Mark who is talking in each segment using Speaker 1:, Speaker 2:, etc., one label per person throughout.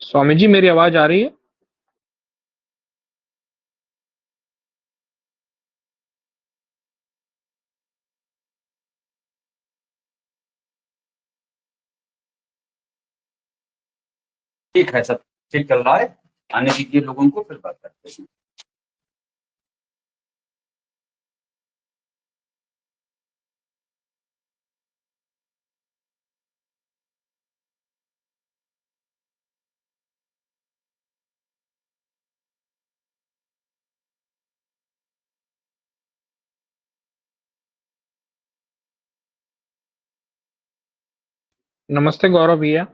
Speaker 1: स्वामी जी, मेरी आवाज आ रही है?
Speaker 2: ठीक है, सब ठीक चल रहा है। आने दीजिए लोगों को, फिर बात करते हैं।
Speaker 1: नमस्ते गौरव भैया।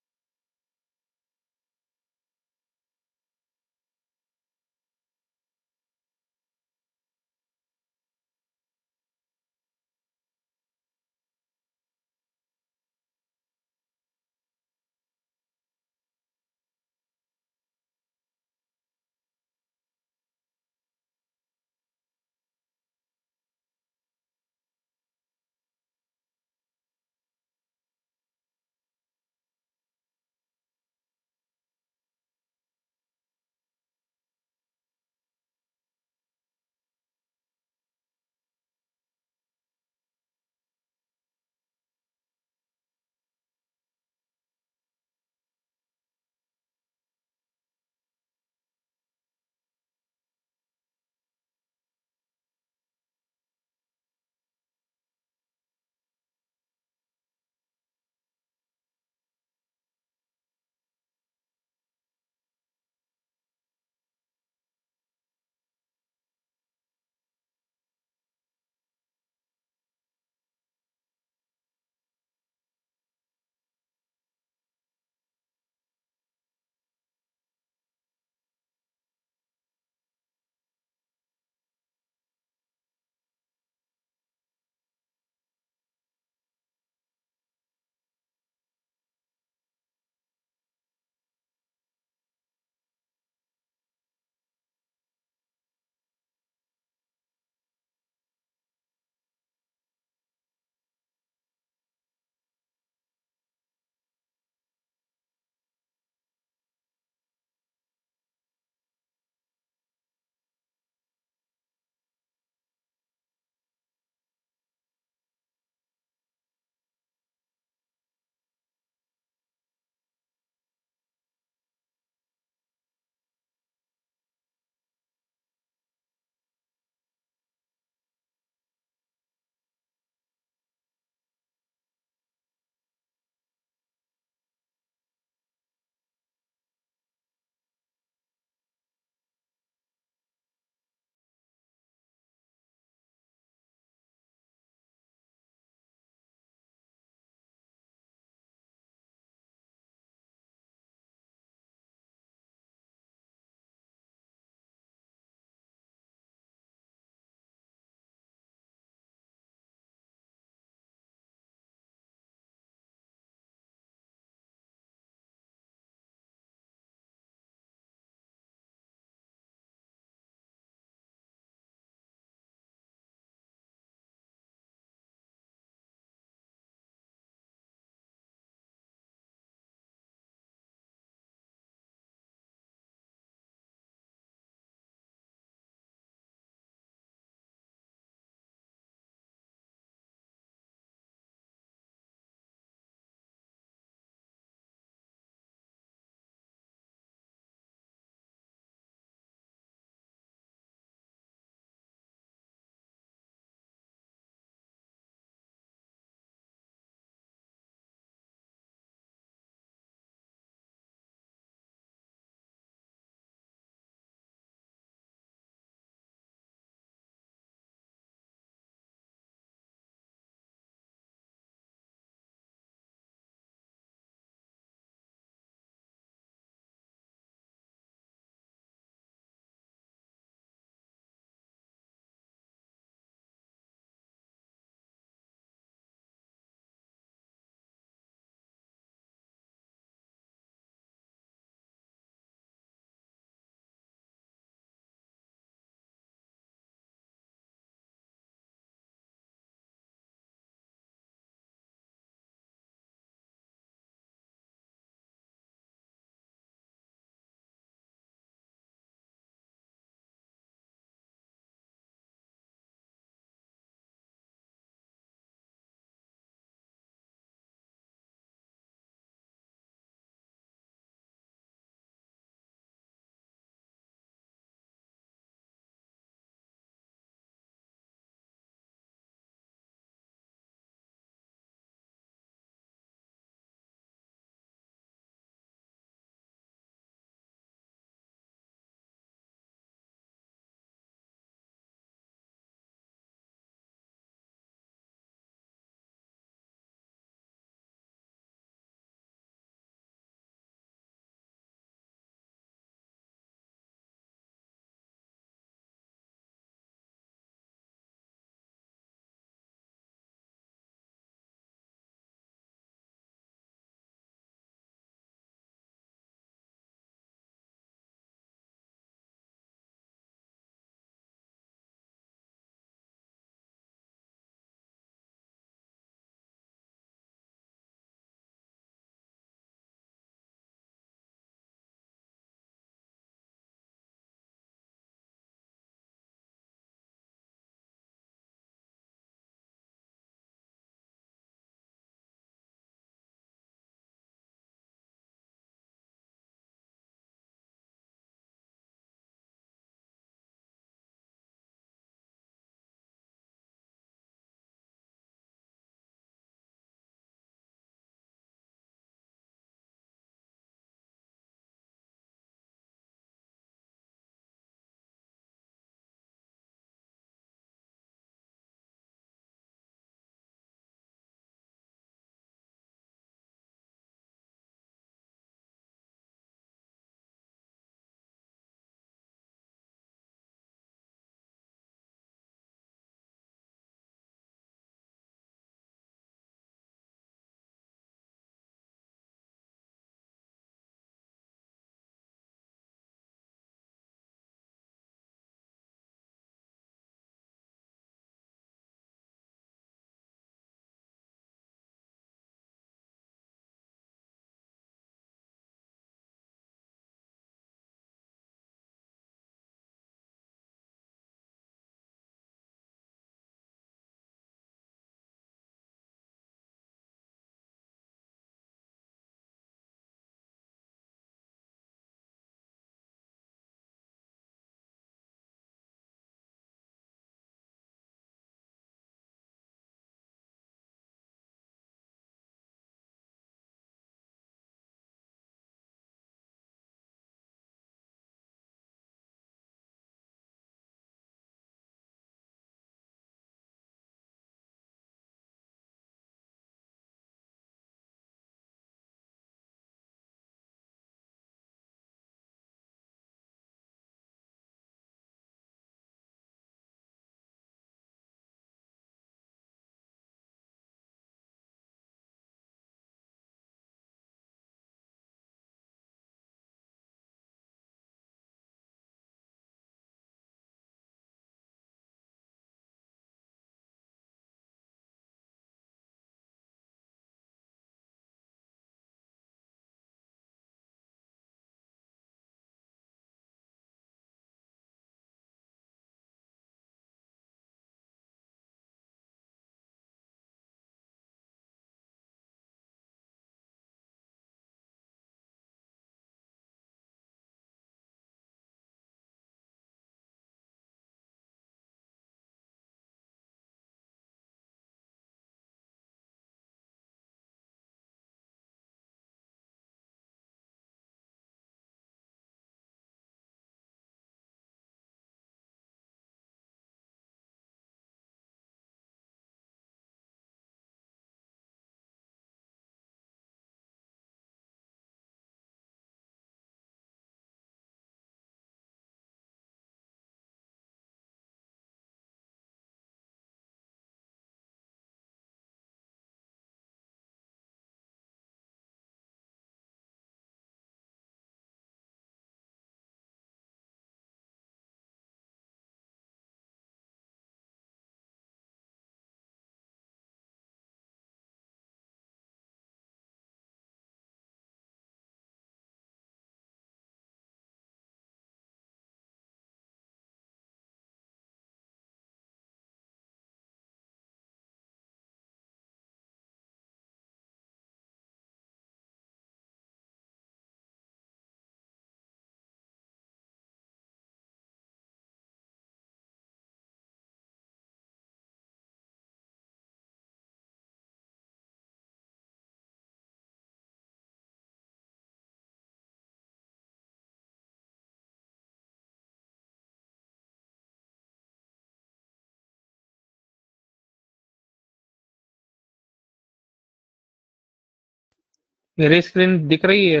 Speaker 1: मेरी स्क्रीन दिख रही है?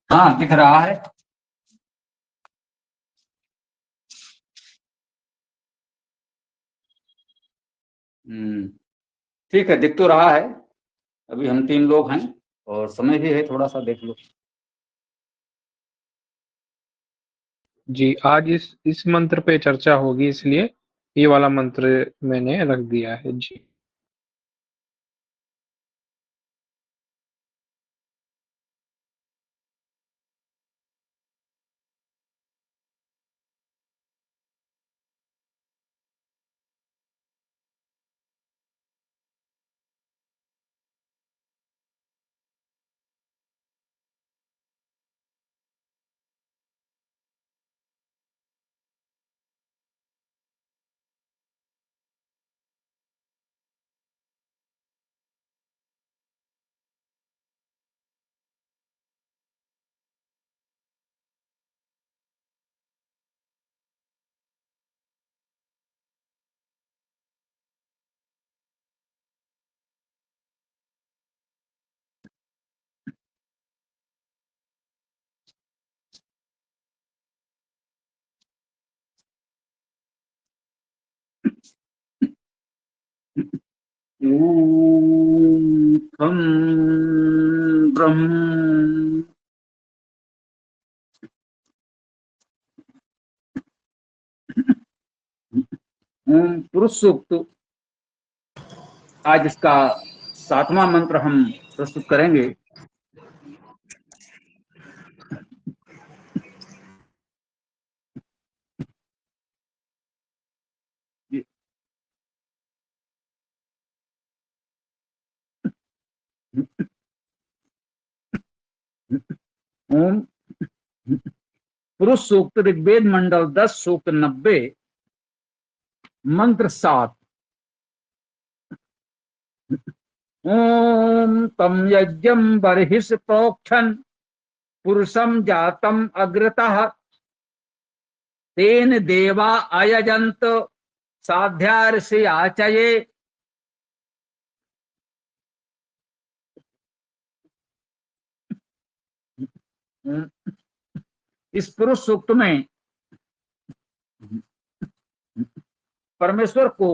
Speaker 2: हाँ, दिख रहा है। ठीक है, दिख तो रहा है। अभी हम 3 लोग हैं और समय भी है, थोड़ा सा देख लो।
Speaker 1: जी, आज इस मंत्र पे चर्चा होगी, इसलिए ये वाला मंत्र मैंने रख दिया है। जी।
Speaker 2: ॐ खं ब्रह्म पुरुष सूक्त। आज इसका 7वां मंत्र हम प्रस्तुत करेंगे। ओम पुरुष सूक्त, ऋग्वेद मंडल 10, सूक्त 90, मंत्र 7। ओम तम यज्ञम बर्हिष प्रोक्षन पुरुषम जातम अग्रतः तेन देवा अयजंत साध्यार्षि आचये। इस पुरुष सूक्त में परमेश्वर को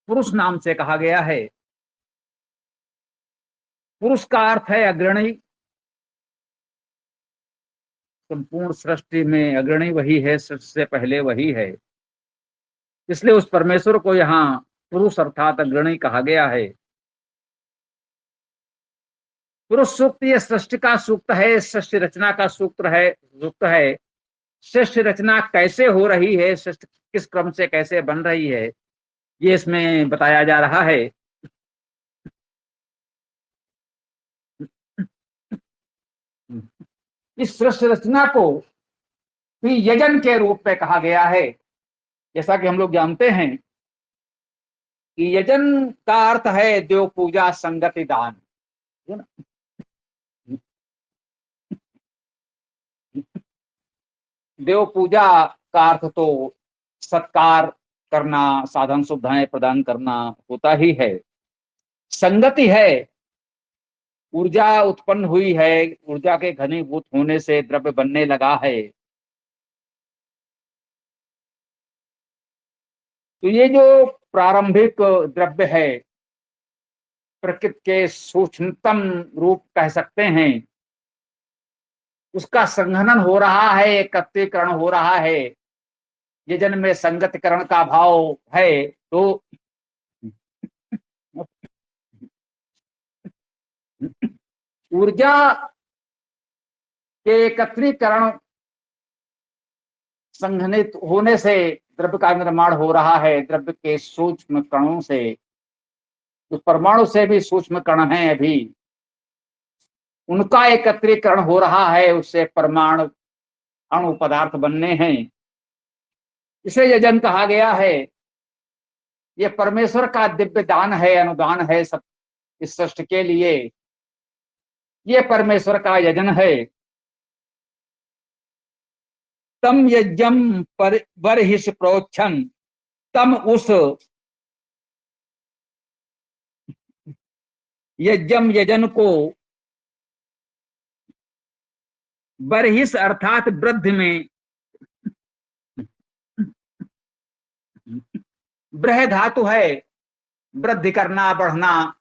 Speaker 2: पुरुष नाम से कहा गया है। पुरुष का अर्थ है अग्रणी। संपूर्ण सृष्टि में अग्रणी वही है, सृष्टि से पहले वही है। इसलिए उस परमेश्वर को यहाँ पुरुष अर्थात अग्रणी कहा गया है। पुरुष सूक्त ये सृष्टि का सूक्त है, सृष्टि रचना का सूक्त है। सृष्टि रचना कैसे हो रही है, सृष्टि किस क्रम से कैसे बन रही है, ये इसमें बताया जा रहा है। इस सृष्टि रचना को भी यजन के रूप में कहा गया है। जैसा कि हम लोग जानते हैं कि यजन का अर्थ है देव पूजा, संगति, दान, है ना। देव पूजा का अर्थ तो सत्कार करना, साधन सुविधाएं प्रदान करना होता ही है। संगति है, ऊर्जा उत्पन्न हुई है, ऊर्जा के घनीभूत होने से द्रव्य बनने लगा है। तो ये जो प्रारंभिक द्रव्य है, प्रकृति के सूक्ष्मतम रूप कह सकते हैं, उसका संघनन हो रहा है, एकत्रीकरण हो रहा है। यजन में संगतिकरण का भाव है। तो ऊर्जा के एकत्रीकरण, संघनित होने से द्रव्य का निर्माण हो रहा है। द्रव्य के सूक्ष्म कणों से, उस परमाणु से भी सूक्ष्म कण हैं अभी, उनका एकत्रीकरण हो रहा है, उससे परमाणु अणु पदार्थ बनने हैं। इसे यजन कहा गया है। ये परमेश्वर का दिव्य दान है, अनुदान है सब इस सृष्टि के लिए। ये परमेश्वर का यजन है। तम यज्ञम बर्हिष प्रोक्षण, तम उस यज्ञम यजन को, बर्हिष अर्थात वृद्धि में, ब्रह धातु है, वृद्धि करना, बढ़ना,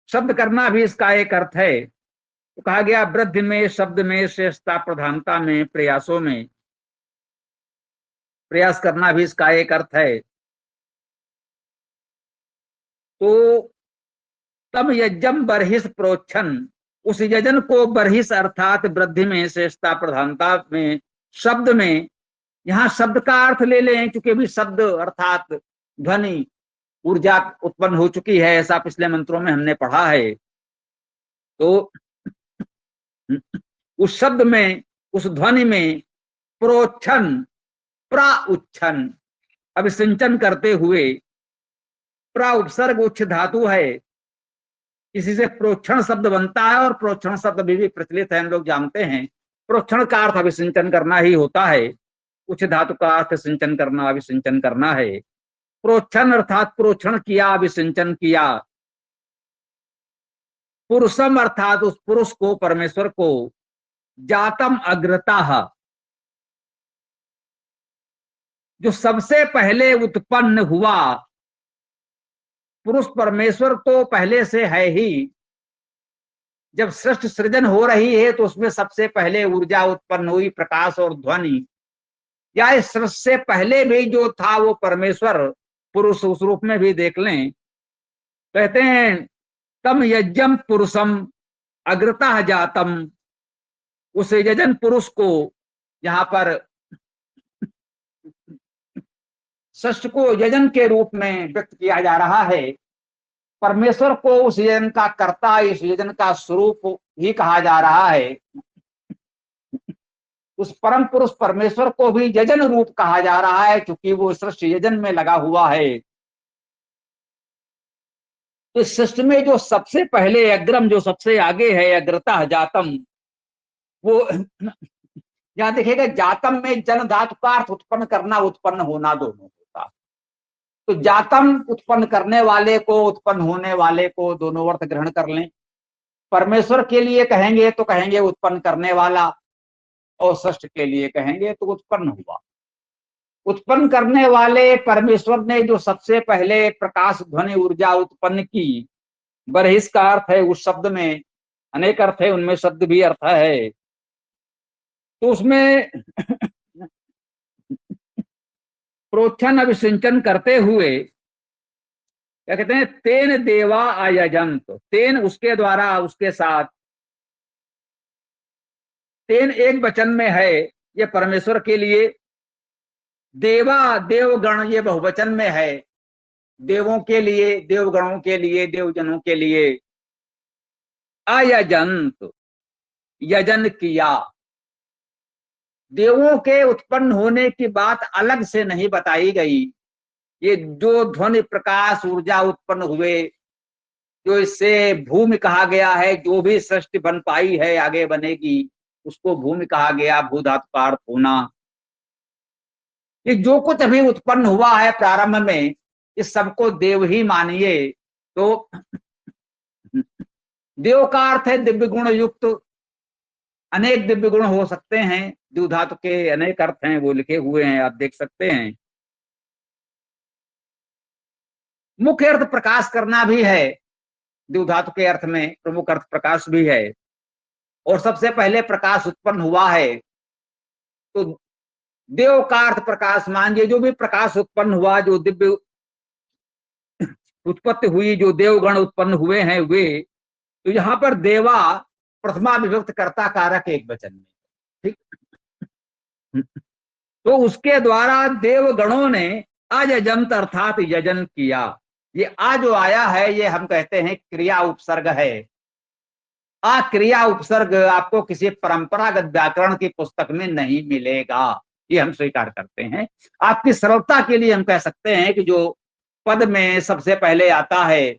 Speaker 2: शब्द करना भी इसका एक अर्थ है। तो कहा गया वृद्धि में, शब्द में, श्रेष्ठता प्रधानता में, प्रयासों में, प्रयास करना भी इसका एक अर्थ है। तो तम यज्ञम बर्हिष प्रोक्षण, उस यजन को बर्हिष अर्थात वृद्धि में, श्रेष्ठता प्रधानता में, शब्द में, यहाँ शब्द का अर्थ ले लें क्योंकि भी शब्द अर्थात ध्वनि, ऊर्जा उत्पन्न हो चुकी है, ऐसा पिछले मंत्रों में हमने पढ़ा है। तो उस शब्द में, उस ध्वनि में, प्रोक्षण, प्राउच्छन, अभिसिंचन करते हुए, प्रा उपसर्ग उच्च धातु है, इसी से प्रोक्षण शब्द बनता है, और प्रोक्षण शब्द अभी भी प्रचलित है, हम लोग जानते हैं। प्रोक्षण का अर्थ अभिसिंचन करना ही होता है, उच्च धातु का अर्थ सिंचन करना, अभिसिंचन करना है। प्रोक्षण अर्थात प्रोक्षण किया, अभिसिंचन किया। पुरुषम अर्थात उस पुरुष को, परमेश्वर को, जातम अग्रता, जो सबसे पहले उत्पन्न हुआ। पुरुष परमेश्वर तो पहले से है ही, जब सृष्टि सृजन हो रही है तो उसमें सबसे पहले ऊर्जा उत्पन्न हुई, प्रकाश और ध्वनि, या इस सृष्टि से पहले भी जो था वो परमेश्वर पुरुष उस रूप में भी देख लें। कहते हैं तम यज्ञम पुरुषम अग्रता जातम, उस यजन पुरुष को, यहाँ पर सृष्टि को यजन के रूप में व्यक्त किया जा रहा है। परमेश्वर को उस यजन का कर्ता, इस यजन का स्वरूप ही कहा जा रहा है। उस परम पुरुष परमेश्वर को भी यजन रूप कहा जा रहा है क्योंकि वो सृष्टि यजन में लगा हुआ है। तो इस सृष्टि में जो सबसे पहले अग्रम, जो सबसे आगे है, अग्रता जातम, वो यहां देखिएगा जातम में जन धातु का अर्थ उत्पन्न करना, उत्पन्न होना दोनों होता। तो जातम उत्पन्न करने वाले को, उत्पन्न होने वाले को, दोनों अर्थ ग्रहण कर लें। परमेश्वर के लिए कहेंगे तो कहेंगे उत्पन्न करने वाला, और सृष्टि के लिए कहेंगे तो उत्पन्न हुआ। उत्पन्न करने वाले परमेश्वर ने जो सबसे पहले प्रकाश, ध्वनि, ऊर्जा उत्पन्न की, बर्हिष का अर्थ है, उस शब्द में अनेक अर्थ है, उनमें शब्द भी अर्थ है। तो उसमें प्रोक्षण अभिसिंचन करते हुए क्या कहते हैं, तेन देवा आयजंत, तेन उसके द्वारा, उसके साथ, तेन एक वचन में है, ये परमेश्वर के लिए। देवा, देवगण, ये बहुवचन में है, देवों के लिए, देवगणों के लिए, देवजनों के लिए। आयजंत, यजन किया। देवों के उत्पन्न होने की बात अलग से नहीं बताई गई। ये जो ध्वनि, प्रकाश, ऊर्जा उत्पन्न हुए, जो इससे भूमि कहा गया है, जो भी सृष्टि बन पाई है, आगे बनेगी, उसको भूमि कहा गया, भू धातु का अर्थ होना। ये जो कुछ अभी उत्पन्न हुआ है प्रारंभ में, इस सबको देव ही मानिए। तो देव का अर्थ है दिव्य गुण युक्त, अनेक दिव्य गुण हो सकते हैं, द्यू धातु के अनेक अर्थ हैं, वो लिखे हुए हैं, आप देख सकते हैं। मुख्य अर्थ प्रकाश करना भी है, द्यू धातु के अर्थ में प्रमुख अर्थ प्रकाश भी है, और सबसे पहले प्रकाश उत्पन्न हुआ है। तो देव का अर्थ प्रकाश मानिए, जो भी प्रकाश उत्पन्न हुआ, जो दिव्य उत्पत्ति हुई, जो देवगण उत्पन्न हुए हैं वे। तो यहाँ पर देवा प्रथमा विभक्त कर्ता कारक एक वचन में, ठीक। तो उसके द्वारा देवगणों ने अयजंत अर्थात यजन किया। ये आ जो आया है, ये हम कहते हैं क्रिया उपसर्ग है। आ क्रिया उपसर्ग आपको किसी परंपरागत व्याकरण की पुस्तक में नहीं मिलेगा, ये हम स्वीकार करते हैं। आपकी सरलता के लिए हम कह सकते हैं कि जो पद में सबसे पहले आता है,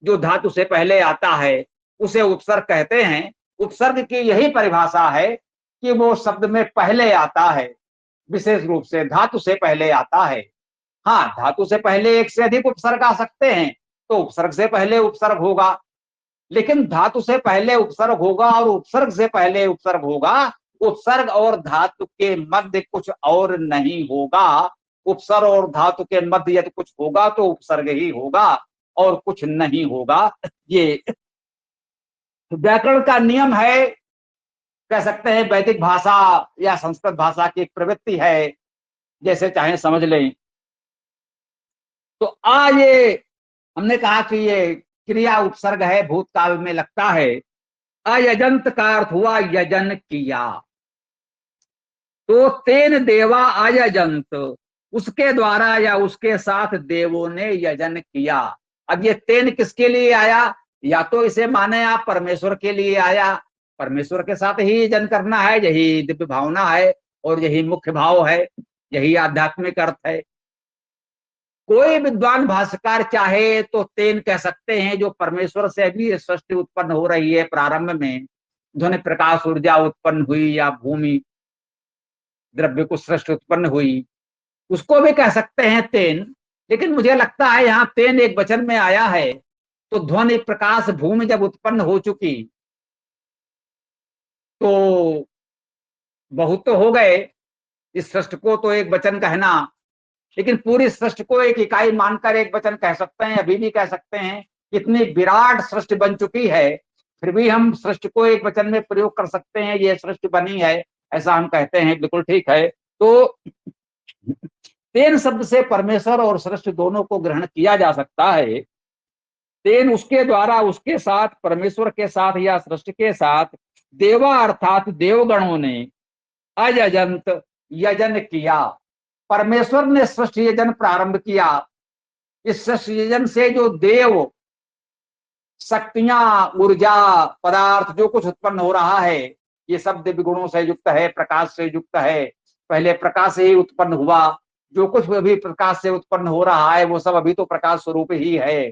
Speaker 2: जो धातु से पहले आता है, उसे उपसर्ग कहते हैं। उपसर्ग की यही परिभाषा है कि वो शब्द में पहले आता है, विशेष रूप से धातु से पहले आता है। हाँ, धातु से पहले एक से अधिक उपसर्ग आ सकते हैं, तो उपसर्ग से पहले उपसर्ग होगा, लेकिन धातु से पहले उपसर्ग होगा और उपसर्ग से पहले उपसर्ग होगा। उपसर्ग और धातु के मध्य कुछ और नहीं होगा। उपसर्ग और धातु के मध्य यदि कुछ होगा तो उपसर्ग ही होगा और कुछ नहीं होगा। ये व्याकरण का नियम है, कह सकते हैं वैदिक भाषा या संस्कृत भाषा की एक प्रवृत्ति है, जैसे चाहे समझ लें। तो ये हमने कहा कि ये क्रिया उपसर्ग है, भूतकाल में लगता है। अयजंत का अर्थ हुआ यजन किया, तो तेन देवा अयजंत, उसके द्वारा या उसके साथ देवों ने यजन किया। अब ये तेन किसके लिए आया? या तो इसे माने आप परमेश्वर के लिए आया, परमेश्वर के साथ ही यजन करना है, यही दिव्य भावना है और यही मुख्य भाव है, यही आध्यात्मिक अर्थ है। कोई विद्वान भाष्यकार चाहे तो तेन कह सकते हैं, जो परमेश्वर से भी सृष्टि उत्पन्न हो रही है। प्रारंभ में ध्वनि प्रकाश ऊर्जा उत्पन्न हुई या भूमि द्रव्य को सृष्टि उत्पन्न हुई, उसको भी कह सकते हैं तेन। लेकिन मुझे लगता है यहाँ तेन एक वचन में आया है, तो ध्वनि प्रकाश भूमि जब उत्पन्न हो चुकी तो बहुत तो हो गए। इस सृष्टि को तो एक वचन कहना, लेकिन पूरी सृष्टि को एक इकाई मानकर एक वचन कह सकते हैं, अभी भी कह सकते हैं। इतनी विराट सृष्टि बन चुकी है, फिर भी हम सृष्टि को एक वचन में प्रयोग कर सकते हैं, ये सृष्टि बनी है, ऐसा हम कहते हैं, बिल्कुल ठीक है। तो तेन शब्द से परमेश्वर और सृष्टि दोनों को ग्रहण किया जा सकता है। तेन उसके द्वारा, उसके साथ, परमेश्वर के साथ या सृष्टि के साथ देवा अर्थात देवगणों ने अयजंत यजन किया। परमेश्वर ने सृष्टि यजन प्रारंभ किया। इस सृष्टि यजन से जो देव शक्तियां, ऊर्जा, पदार्थ जो कुछ उत्पन्न हो रहा है, ये सब दिव्य गुणों से युक्त है, प्रकाश से युक्त है। पहले प्रकाश से ही उत्पन्न हुआ, जो कुछ अभी प्रकाश से उत्पन्न हो रहा है वो सब अभी तो प्रकाश स्वरूप ही है।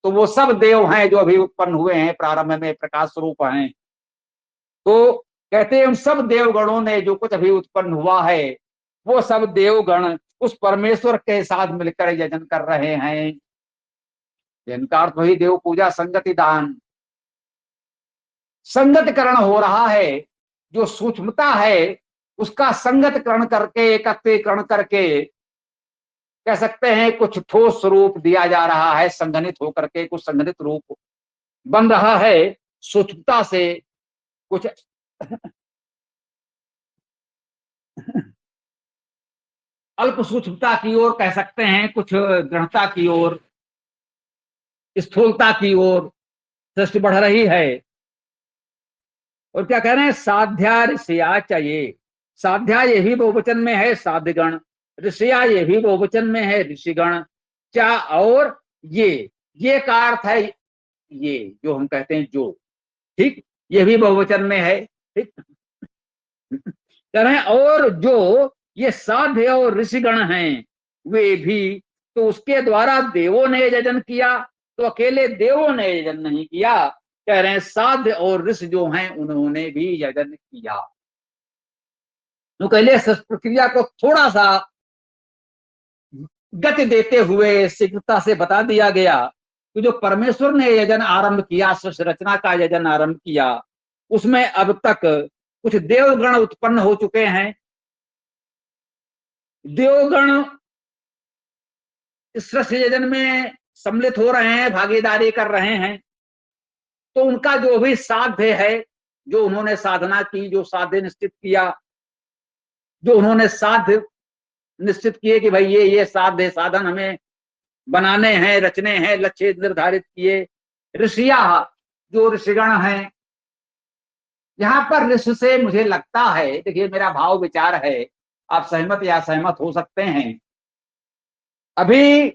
Speaker 2: तो वो सब देव हैं जो अभी उत्पन्न हुए हैं, प्रारंभ में प्रकाश स्वरूप हैं। तो कहते हैं उन सब देवगणों ने जो कुछ अभी उत्पन्न हुआ है, वो सब देवगण उस परमेश्वर के साथ मिलकर यजन कर रहे हैं। इनका अर्थ वही देव पूजा, संगति दान, संगतकरण हो रहा है। जो सूक्ष्मता है उसका संगतकरण करके, एकत्रीकरण करके कह सकते हैं कुछ ठोस रूप दिया जा रहा है, संघनित होकर के कुछ संघनित रूप बन रहा है। सूक्ष्मता से कुछ अल्प सूक्ष्मता की ओर कह सकते हैं, कुछ दृढ़ता की ओर, स्थूलता की ओर सृष्टि बढ़ रही है। और क्या कह रहे हैं? साध्या ऋषिया चाहिए। साध्या ये भी बहुवचन में है, साध्यगण। ऋषिया ये भी बहुवचन में है, ऋषिगण। क्या और ये का अर्थ है, ये जो हम कहते हैं जो, ठीक, ये भी बहुवचन में है, ठीक। कह रहे हैं और जो ये साध्य और ऋषिगण हैं वे भी, तो उसके द्वारा देवों ने यजन किया। तो अकेले देवों ने यजन नहीं किया, कह रहे हैं साध्य और ऋषि जो हैं उन्होंने भी यजन किया। तो कहले प्रक्रिया को थोड़ा सा गति देते हुए शीघ्रता से बता दिया गया कि जो परमेश्वर ने यजन आरंभ किया, सृष्टि रचना का यजन आरंभ किया, उसमें अब तक कुछ देवगण उत्पन्न हो चुके हैं। देवगण इस सृष्टि यजन में सम्मिलित हो रहे हैं, भागीदारी कर रहे हैं। तो उनका जो भी साध्य है, जो उन्होंने साधना की, जो साध्य निश्चित किया, जो उन्होंने साध्य निश्चित किए कि भाई ये साध्य साधन हमें बनाने हैं, रचने हैं, लक्ष्य निर्धारित किए। ऋषिया जो ऋषिगण हैं, यहां पर ऋषि से मुझे लगता है, देखिए मेरा भाव विचार है, आप सहमत या असहमत हो सकते हैं, अभी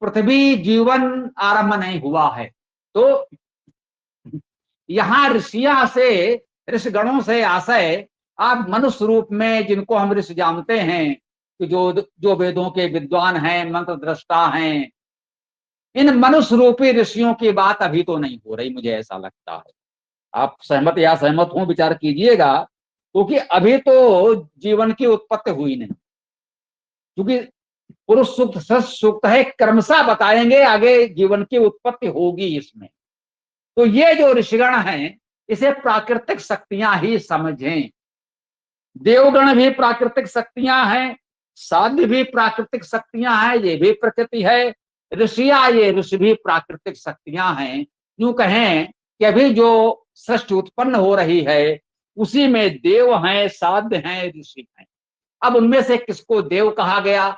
Speaker 2: पृथ्वी जीवन आरंभ नहीं हुआ है। तो यहां ऋषिया से, ऋषिगणों से आशय आप मनुष्य रूप में, जिनको हम ऋषि जानते हैं कि जो वेदों के विद्वान हैं, मंत्र दृष्टा हैं, इन मनुष्य रूपी ऋषियों की बात अभी तो नहीं हो रही, मुझे ऐसा लगता है। आप सहमत या सहमत हो विचार कीजिएगा, क्योंकि अभी तो जीवन की उत्पत्ति हुई नहीं, क्योंकि पुरुष सूक्त सस सूक्त है, क्रमशः बताएंगे आगे जीवन की उत्पत्ति होगी इसमें। तो ये जो ऋषिगण हैं इसे प्राकृतिक शक्तियां ही समझें। देवगण भी प्राकृतिक शक्तियां हैं, साध्य भी प्राकृतिक शक्तियां हैं, ये भी प्रकृति है। ऋषिया, ये ऋषि भी प्राकृतिक शक्तियां हैं। यूं कहें कि अभी जो सृष्टि उत्पन्न हो रही है उसी में देव हैं, साध्य हैं, ऋषि हैं। अब उनमें से किसको देव कहा गया?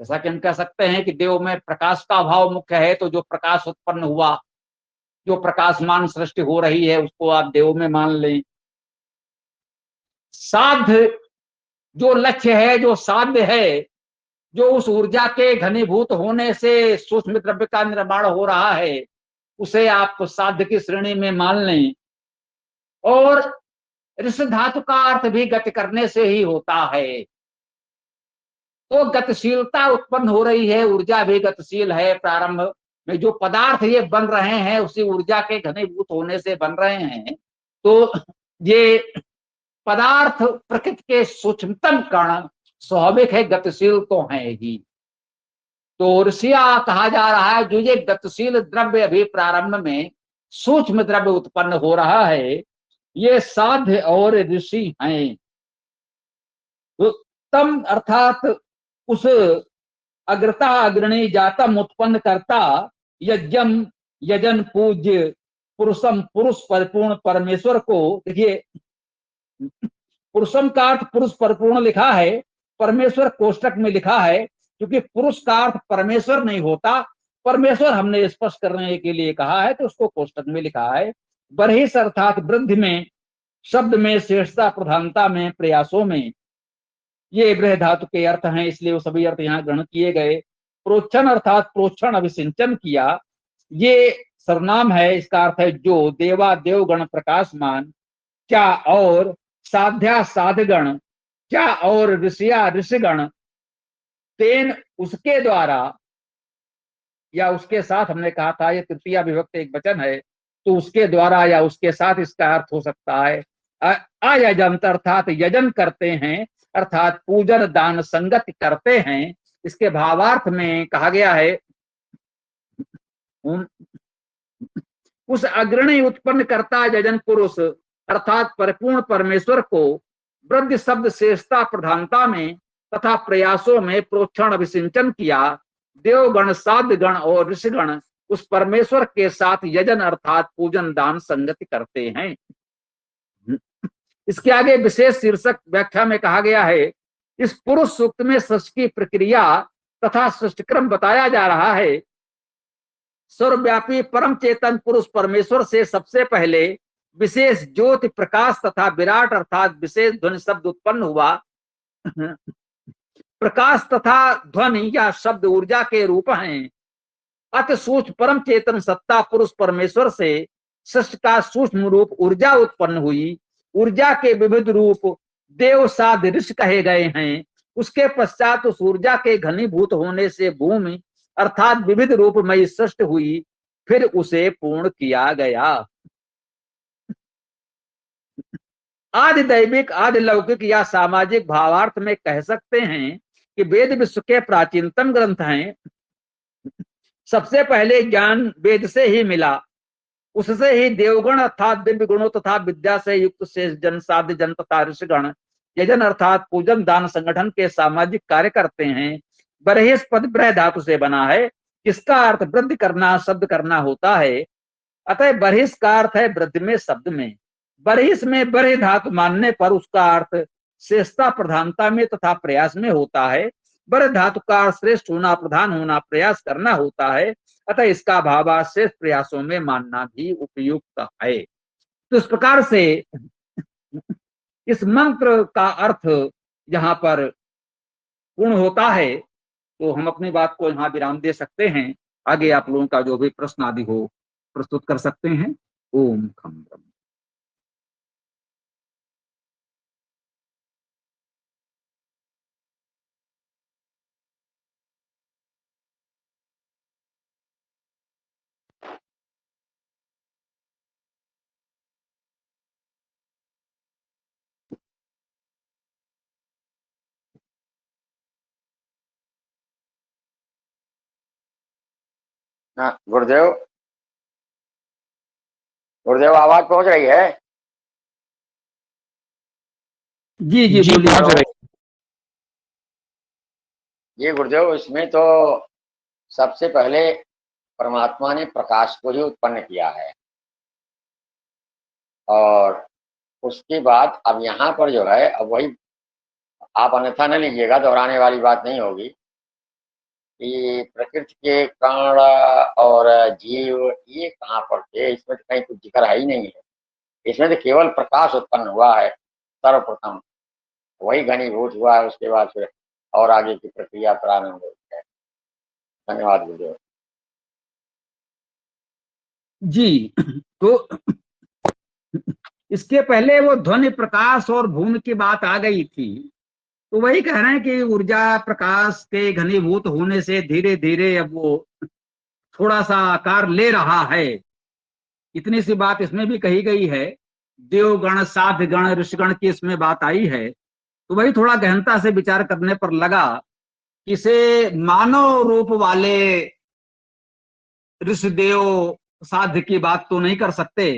Speaker 2: जैसा कि हम कह सकते हैं कि देव में प्रकाश का अभाव मुख्य है, तो जो प्रकाश उत्पन्न हुआ, जो प्रकाशमान सृष्टि हो रही है, उसको आप देव में मान लें। साध्य जो लक्ष्य है, जो साध्य है, जो उस ऊर्जा के घनीभूत होने से सूक्ष्म द्रव्य का निर्माण हो रहा है, उसे आप साध्य की श्रेणी में मान लें। और ऋष धातु का अर्थ भी गति करने से ही होता है, तो गतिशीलता उत्पन्न हो रही है, ऊर्जा भी गतिशील है। प्रारंभ में जो पदार्थ ये बन रहे हैं उसी ऊर्जा के घनीभूत होने से बन रहे हैं। तो ये पदार्थ प्रकृति के सूक्ष्मतम कण स्वाभाविक है, गतिशील तो है ही। तो ऋषिया कहा जा रहा है जो ये गतिशील द्रव्य अभी प्रारंभ में सूक्ष्म द्रव्य उत्पन्न हो रहा है, ये साध्य और ऋषि हैं। तो तम अर्थात उस अग्रता अग्रणी जातम उत्पन्न करता, यज्ञम यजन पूज्य पुरुषम पुरुष परिपूर्ण परमेश्वर को। देखिए, पुरुषम का अर्थ पुरुष परिपूर्ण लिखा है, परमेश्वर कोष्टक में लिखा है, क्योंकि पुरुष का अर्थ परमेश्वर नहीं होता। परमेश्वर हमने स्पष्ट करने के लिए कहा है तो उसको कोष्टक में लिखा है। बरहिस अर्थात वृद्धि में, शब्द में, श्रेष्ठता प्रधानता में, प्रयासों में, ये बृह धातु के अर्थ हैं, इसलिए वो सभी अर्थ यहाँ ग्रहण किए गए। प्रोक्षण अर्थात प्रोक्षण, अभिसिंचन किया, ये सर्वनाम है, इसका अर्थ है जो। देवा देवगण प्रकाशमान, क्या और साध्या साधगण, क्या और ऋषिया ऋषिगण, तेन उसके द्वारा, या उसके साथ, हमने कहा था ये तृतीया विभक्त एक वचन है, तो उसके द्वारा या उसके साथ इसका अर्थ हो सकता है। अयजंत अर्थात यजन करते हैं, अर्थात पूजन दान संगत करते हैं। इसके भावार्थ में कहा गया है उस अग्रणी उत्पन्न करता यजन पुरुष अर्थात परिपूर्ण परमेश्वर को वृद्धि शब्द शेषता प्रधानता में तथा प्रयासों में प्रोक्षण अभिसिंचन किया। देवगण साध्यगण और ऋषिगण उस परमेश्वर के साथ यजन अर्थात पूजन दान संगति करते हैं। इसके आगे विशेष शीर्षक व्याख्या में कहा गया है, इस पुरुष सूक्त में सृष्टि की प्रक्रिया तथा सृष्टिक्रम बताया जा रहा है। सर्वव्यापी परम चेतन पुरुष परमेश्वर से सबसे पहले विशेष ज्योति प्रकाश तथा विराट अर्थात विशेष ध्वनि शब्द उत्पन्न हुआ। प्रकाश तथा ध्वनि या शब्द ऊर्जा के रूप हैं। अति सूक्ष्म परम चेतन सत्ता पुरुष परमेश्वर से सृष्टि का सूक्ष्म रूप ऊर्जा उत्पन्न हुई। ऊर्जा के विविध रूप देव साध ऋषि कहे गए हैं। उसके पश्चात उस ऊर्जा के घनीभूत होने से भूमि अर्थात विविध रूपमयी सृष्टि हुई, फिर उसे पूर्ण किया गया। आदि दैविक आदि लौकिक या सामाजिक भावार्थ में कह सकते हैं कि वेद विश्व के प्राचीनतम ग्रंथ हैं। सबसे पहले ज्ञान वेद से ही मिला, उससे ही देवगण अर्थात दिव्य गुणों तथा विद्या से युक्त शेष जन साध्य जन तथा ऋषिगण यजन अर्थात पूजन दान संगठन के सामाजिक कार्य करते हैं। बरहिस पद ब्रह धातु से बना है, इसका अर्थ वृद्धि करना, शब्द करना होता है। अतः बरहिस का अर्थ है वृद्धि में, शब्द में। बरहिस में बरह धातु मानने पर उसका अर्थ श्रेष्ठता प्रधानता में तथा प्रयास में होता है। बर धातु का अर्थ श्रेष्ठ होना, प्रधान होना, प्रयास करना होता है। अतः इसका भाव श्रेष्ठ प्रयासों में मानना भी उपयुक्त है। तो इस प्रकार से इस मंत्र का अर्थ यहाँ पर पूर्ण होता है। तो हम अपनी बात को यहाँ विराम दे सकते हैं। आगे आप लोगों का जो भी प्रश्न आदि हो प्रस्तुत कर सकते हैं। ओम खम ब्रह्म।
Speaker 3: हाँ गुरुदेव, गुरुदेव आवाज पहुंच रही है?
Speaker 2: जी जी
Speaker 1: जी
Speaker 2: बोलिए।
Speaker 1: पहुंच रही।
Speaker 3: ये गुरुदेव, इसमें तो सबसे पहले परमात्मा ने प्रकाश को ही उत्पन्न किया है, और उसके बाद अब यहाँ पर जो है, अब वही आप अन्यथा न लीजिएगा, दोहराने वाली बात नहीं होगी कि प्रकृति के कण और जीव ये कहाँ पर थे, इसमें तो कहीं कुछ जिक्र है ही नहीं है। इसमें तो केवल प्रकाश उत्पन्न हुआ है सर्वप्रथम, वही घनीभूत हुआ है, उसके बाद फिर और आगे की प्रक्रिया प्रारंभ हुई है। धन्यवाद गुरुदेव।
Speaker 2: जी तो इसके पहले वो ध्वनि प्रकाश और भूमि की बात आ गई थी, तो वही कह रहे हैं कि ऊर्जा प्रकाश के घनीभूत होने से धीरे धीरे अब वो थोड़ा सा आकार ले रहा है। इतनी सी बात इसमें भी कही गई है। देवगण साध्यगण ऋषिगण की इसमें बात आई है, तो वही थोड़ा गहनता से विचार करने पर लगा कि इसे मानव रूप वाले ऋषिदेव साध्य की बात तो नहीं कर सकते।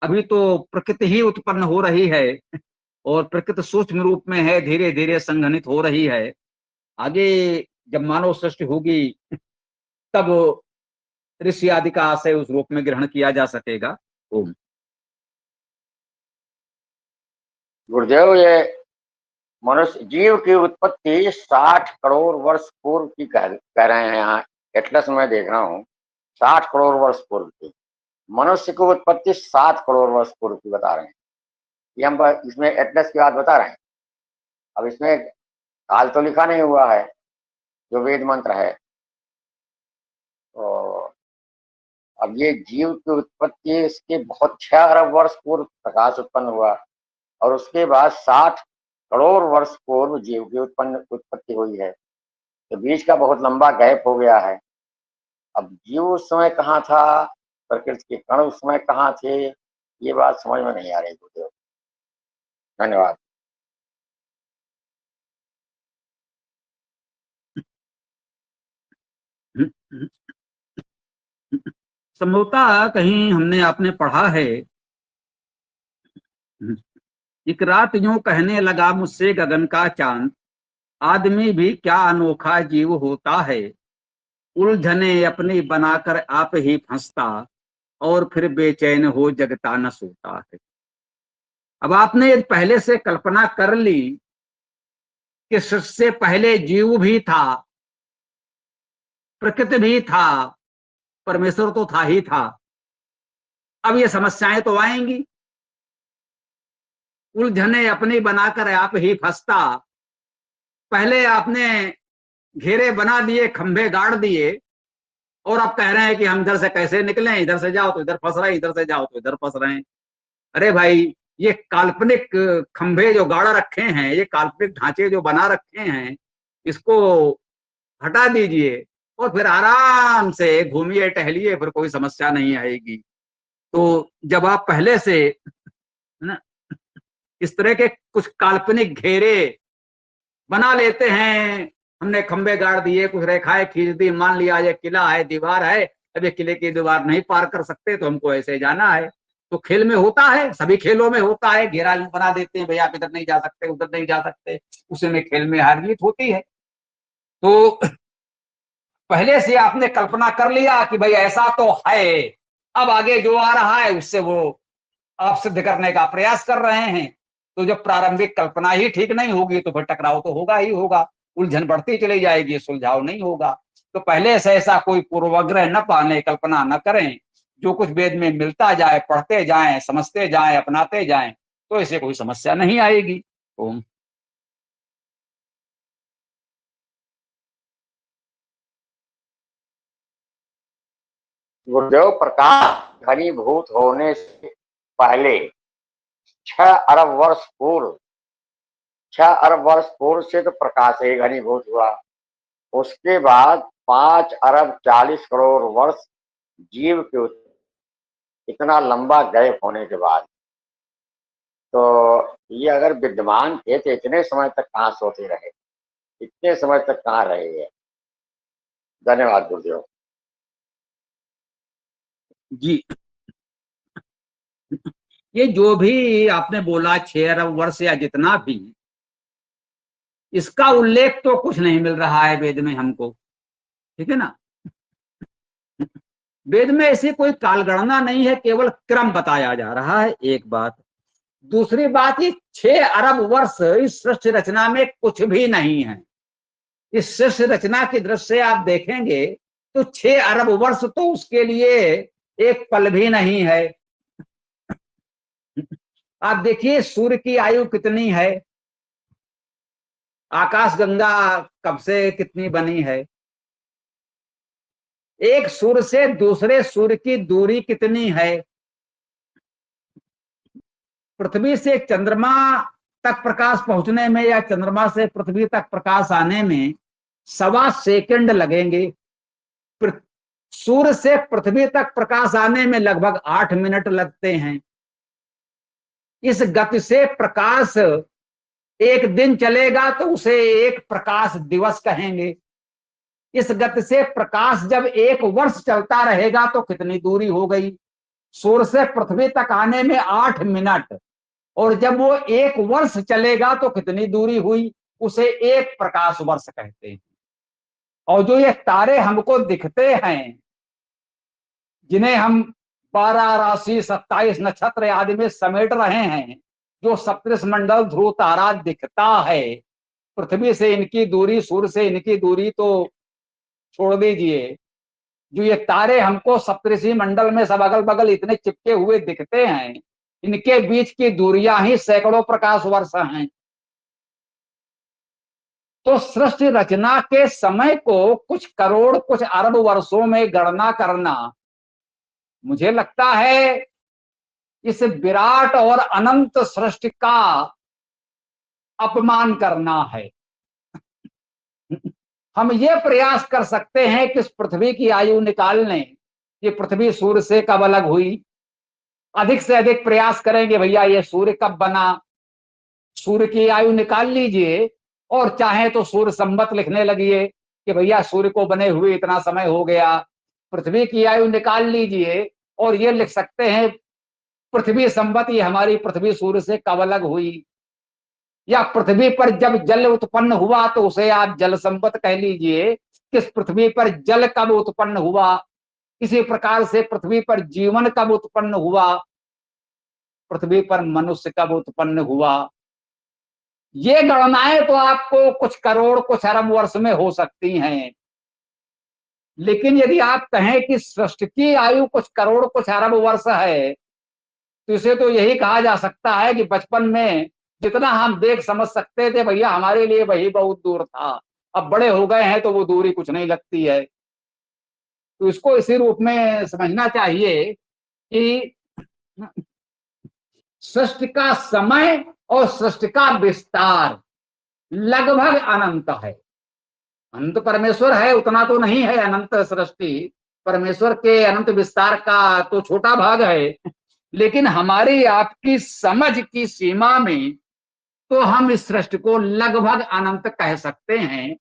Speaker 2: अभी तो प्रकृति ही उत्पन्न हो रही है और प्रकृति सूक्ष्म रूप में है, धीरे धीरे संघनित हो रही है। आगे जब मानव सृष्टि होगी तब ऋषि आदि का आशय उस रूप में ग्रहण किया जा सकेगा। ओम।
Speaker 3: गुरुदेव, ये मनुष्य जीव की उत्पत्ति 60 करोड़ वर्ष पूर्व की कह रहे हैं यहाँ। एटलस में देख रहा हूँ 60 करोड़ वर्ष पूर्व की। मनुष्य की उत्पत्ति 7 करोड़ वर्ष पूर्व की बता रहे हैं। ये हम इसमें एटलस की बात बता रहे हैं। अब इसमें काल तो लिखा नहीं हुआ है जो वेद मंत्र है। तो अब ये जीव की उत्पत्ति इसके बहुत 6 अरब वर्ष पूर्व प्रकाश उत्पन्न हुआ, और उसके बाद 60 करोड़ वर्ष पूर्व जीव की उत्पत्ति हुई है। तो बीच का बहुत लंबा गैप हो गया है। अब जीव उस समय कहाँ था, प्रकृति के कण उस समय कहाँ थे, ये बात समझ में नहीं आ रही गुरुदेव। धन्यवाद।
Speaker 2: संभवतः कहीं हमने आपने पढ़ा है, एक रात यूं कहने लगा मुझसे गगन का चांद, आदमी भी क्या अनोखा जीव होता है, उलझने अपनी बनाकर आप ही फंसता, और फिर बेचैन हो जगता न सोता है। अब आपने पहले से कल्पना कर ली कि सृष्टि से पहले जीव भी था, प्रकृति भी था, परमेश्वर तो था ही था। अब ये समस्याएं तो आएंगी। उलझने अपनी बनाकर आप ही फंसता, पहले आपने घेरे बना दिए, खंभे गाड़ दिए, और आप कह रहे हैं कि हम इधर से कैसे निकलें, इधर से जाओ तो इधर फंस रहे हैं, इधर से जाओ तो इधर फंस रहे हैं। अरे भाई, ये काल्पनिक खंभे जो गाड़ रखे हैं, ये काल्पनिक ढांचे जो बना रखे हैं, इसको हटा दीजिए और फिर आराम से घूमिए टहलिए, फिर कोई समस्या नहीं आएगी। तो जब आप पहले से ना इस तरह के कुछ काल्पनिक घेरे बना लेते हैं, हमने खंबे गाड़ दिए, कुछ रेखाएं खींच दी, मान लिया ये किला है, दीवार है, अब ये किले की दीवार नहीं पार कर सकते तो हमको ऐसे जाना है। तो खेल में होता है, सभी खेलों में होता है, घेरा बना देते हैं, भैया आप इधर नहीं जा सकते, उधर नहीं जा सकते, उसी में खेल में हार जीत होती है। तो पहले से आपने कल्पना कर लिया कि भाई ऐसा तो है, अब आगे जो आ रहा है उससे वो आप सिद्ध करने का प्रयास कर रहे हैं। तो जब प्रारंभिक कल्पना ही ठीक नहीं होगी तो फिर टकराव तो होगा ही होगा, उलझन बढ़ती चली जाएगी, सुलझाव नहीं होगा। तो पहले से ऐसा कोई पूर्वाग्रह न पाने, कल्पना न करें, जो कुछ वेद में मिलता जाए, पढ़ते जाएं, समझते जाएं, अपनाते जाएं, तो ऐसे कोई समस्या नहीं आएगी। ओम।
Speaker 3: गुरुदेव, प्रकाश घनीभूत होने से पहले 6 अरब वर्ष पूर्व से तो प्रकाश ही घनीभूत हुआ। उसके बाद 5 अरब 40 करोड़ वर्ष जीव के इतना लंबा गैप होने के बाद, तो ये अगर विद्यमान थे तो इतने समय तक कहाँ सोते रहे, इतने समय तक कहाँ रहे हैं। धन्यवाद गुरुदेव।
Speaker 2: जी, ये जो भी आपने बोला 6 अरब वर्ष या जितना भी, इसका उल्लेख तो कुछ नहीं मिल रहा है वेद में हमको, ठीक है ना। वेद में ऐसी कोई कालगणना नहीं है, केवल क्रम बताया जा रहा है, एक बात। दूसरी बात, ये 6 अरब वर्ष इस सृष्टि रचना में कुछ भी नहीं है। इस सृष्टि रचना की दृष्टि से आप देखेंगे तो 6 अरब वर्ष तो उसके लिए एक पल भी नहीं है। आप देखिए सूर्य की आयु कितनी है, आकाश गंगा कब से कितनी बनी है, एक सूर्य से दूसरे सूर्य की दूरी कितनी है, पृथ्वी से चंद्रमा तक प्रकाश पहुंचने में या चंद्रमा से पृथ्वी तक प्रकाश आने में 1.25 सेकंड लगेंगे। सूर्य से पृथ्वी तक प्रकाश आने में लगभग 8 मिनट लगते हैं। इस गति से प्रकाश एक दिन चलेगा तो उसे एक प्रकाश दिवस कहेंगे। इस गति से प्रकाश जब 1 वर्ष चलता रहेगा तो कितनी दूरी हो गई, सूर्य से पृथ्वी तक आने में 8 मिनट, और जब वो 1 वर्ष चलेगा तो कितनी दूरी हुई, उसे एक प्रकाश वर्ष कहते हैं। और जो ये तारे हमको दिखते हैं, जिन्हें हम 12 राशि 27 नक्षत्र आदि में समेट रहे हैं, जो सप्तऋषि मंडल ध्रुव तारा दिखता है, पृथ्वी से इनकी दूरी, सूर्य से इनकी दूरी तो छोड़ दीजिए, जो ये तारे हमको सप्तऋषि मंडल में सब अगल बगल इतने चिपके हुए दिखते हैं, इनके बीच की दूरियां ही सैकड़ों प्रकाश वर्ष हैं। तो सृष्टि रचना के समय को कुछ करोड़ कुछ अरब वर्षों में गणना करना, मुझे लगता है इस विराट और अनंत सृष्टि का अपमान करना है। हम ये प्रयास कर सकते हैं कि इस पृथ्वी की आयु निकाल लें, ये पृथ्वी सूर्य से कब अलग हुई, अधिक से अधिक प्रयास करेंगे भैया ये सूर्य कब बना, सूर्य की आयु निकाल लीजिए, और चाहे तो सूर्य संवत लिखने लगिए कि भैया सूर्य को बने हुए इतना समय हो गया। पृथ्वी की आयु निकाल लीजिए और ये लिख सकते हैं पृथ्वी संवत, ये हमारी पृथ्वी सूर्य से कब अलग हुई। या पृथ्वी पर जब जल उत्पन्न हुआ तो उसे आप जल संवत कह लीजिए, किस पृथ्वी पर जल कब उत्पन्न हुआ। इसी प्रकार से पृथ्वी पर जीवन कब उत्पन्न हुआ, पृथ्वी पर मनुष्य कब उत्पन्न हुआ। ये गणनाएं तो आपको कुछ करोड़ कुछ अरब वर्ष में हो सकती हैं, लेकिन यदि आप कहें कि सृष्टि की आयु कुछ करोड़ कुछ अरब वर्ष है, तो इसे तो यही कहा जा सकता है कि बचपन में जितना हम देख समझ सकते थे भैया हमारे लिए वही बहुत दूर था, अब बड़े हो गए हैं तो वो दूरी कुछ नहीं लगती है। तो इसको इसी रूप में समझना चाहिए कि सृष्टि का समय और सृष्टि का विस्तार लगभग अनंत है। अनंत परमेश्वर है उतना तो नहीं है, अनंत सृष्टि परमेश्वर के अनंत विस्तार का तो छोटा भाग है, लेकिन हमारी आपकी समझ की सीमा में तो हम इस सृष्टि को लगभग अनंत कह सकते हैं।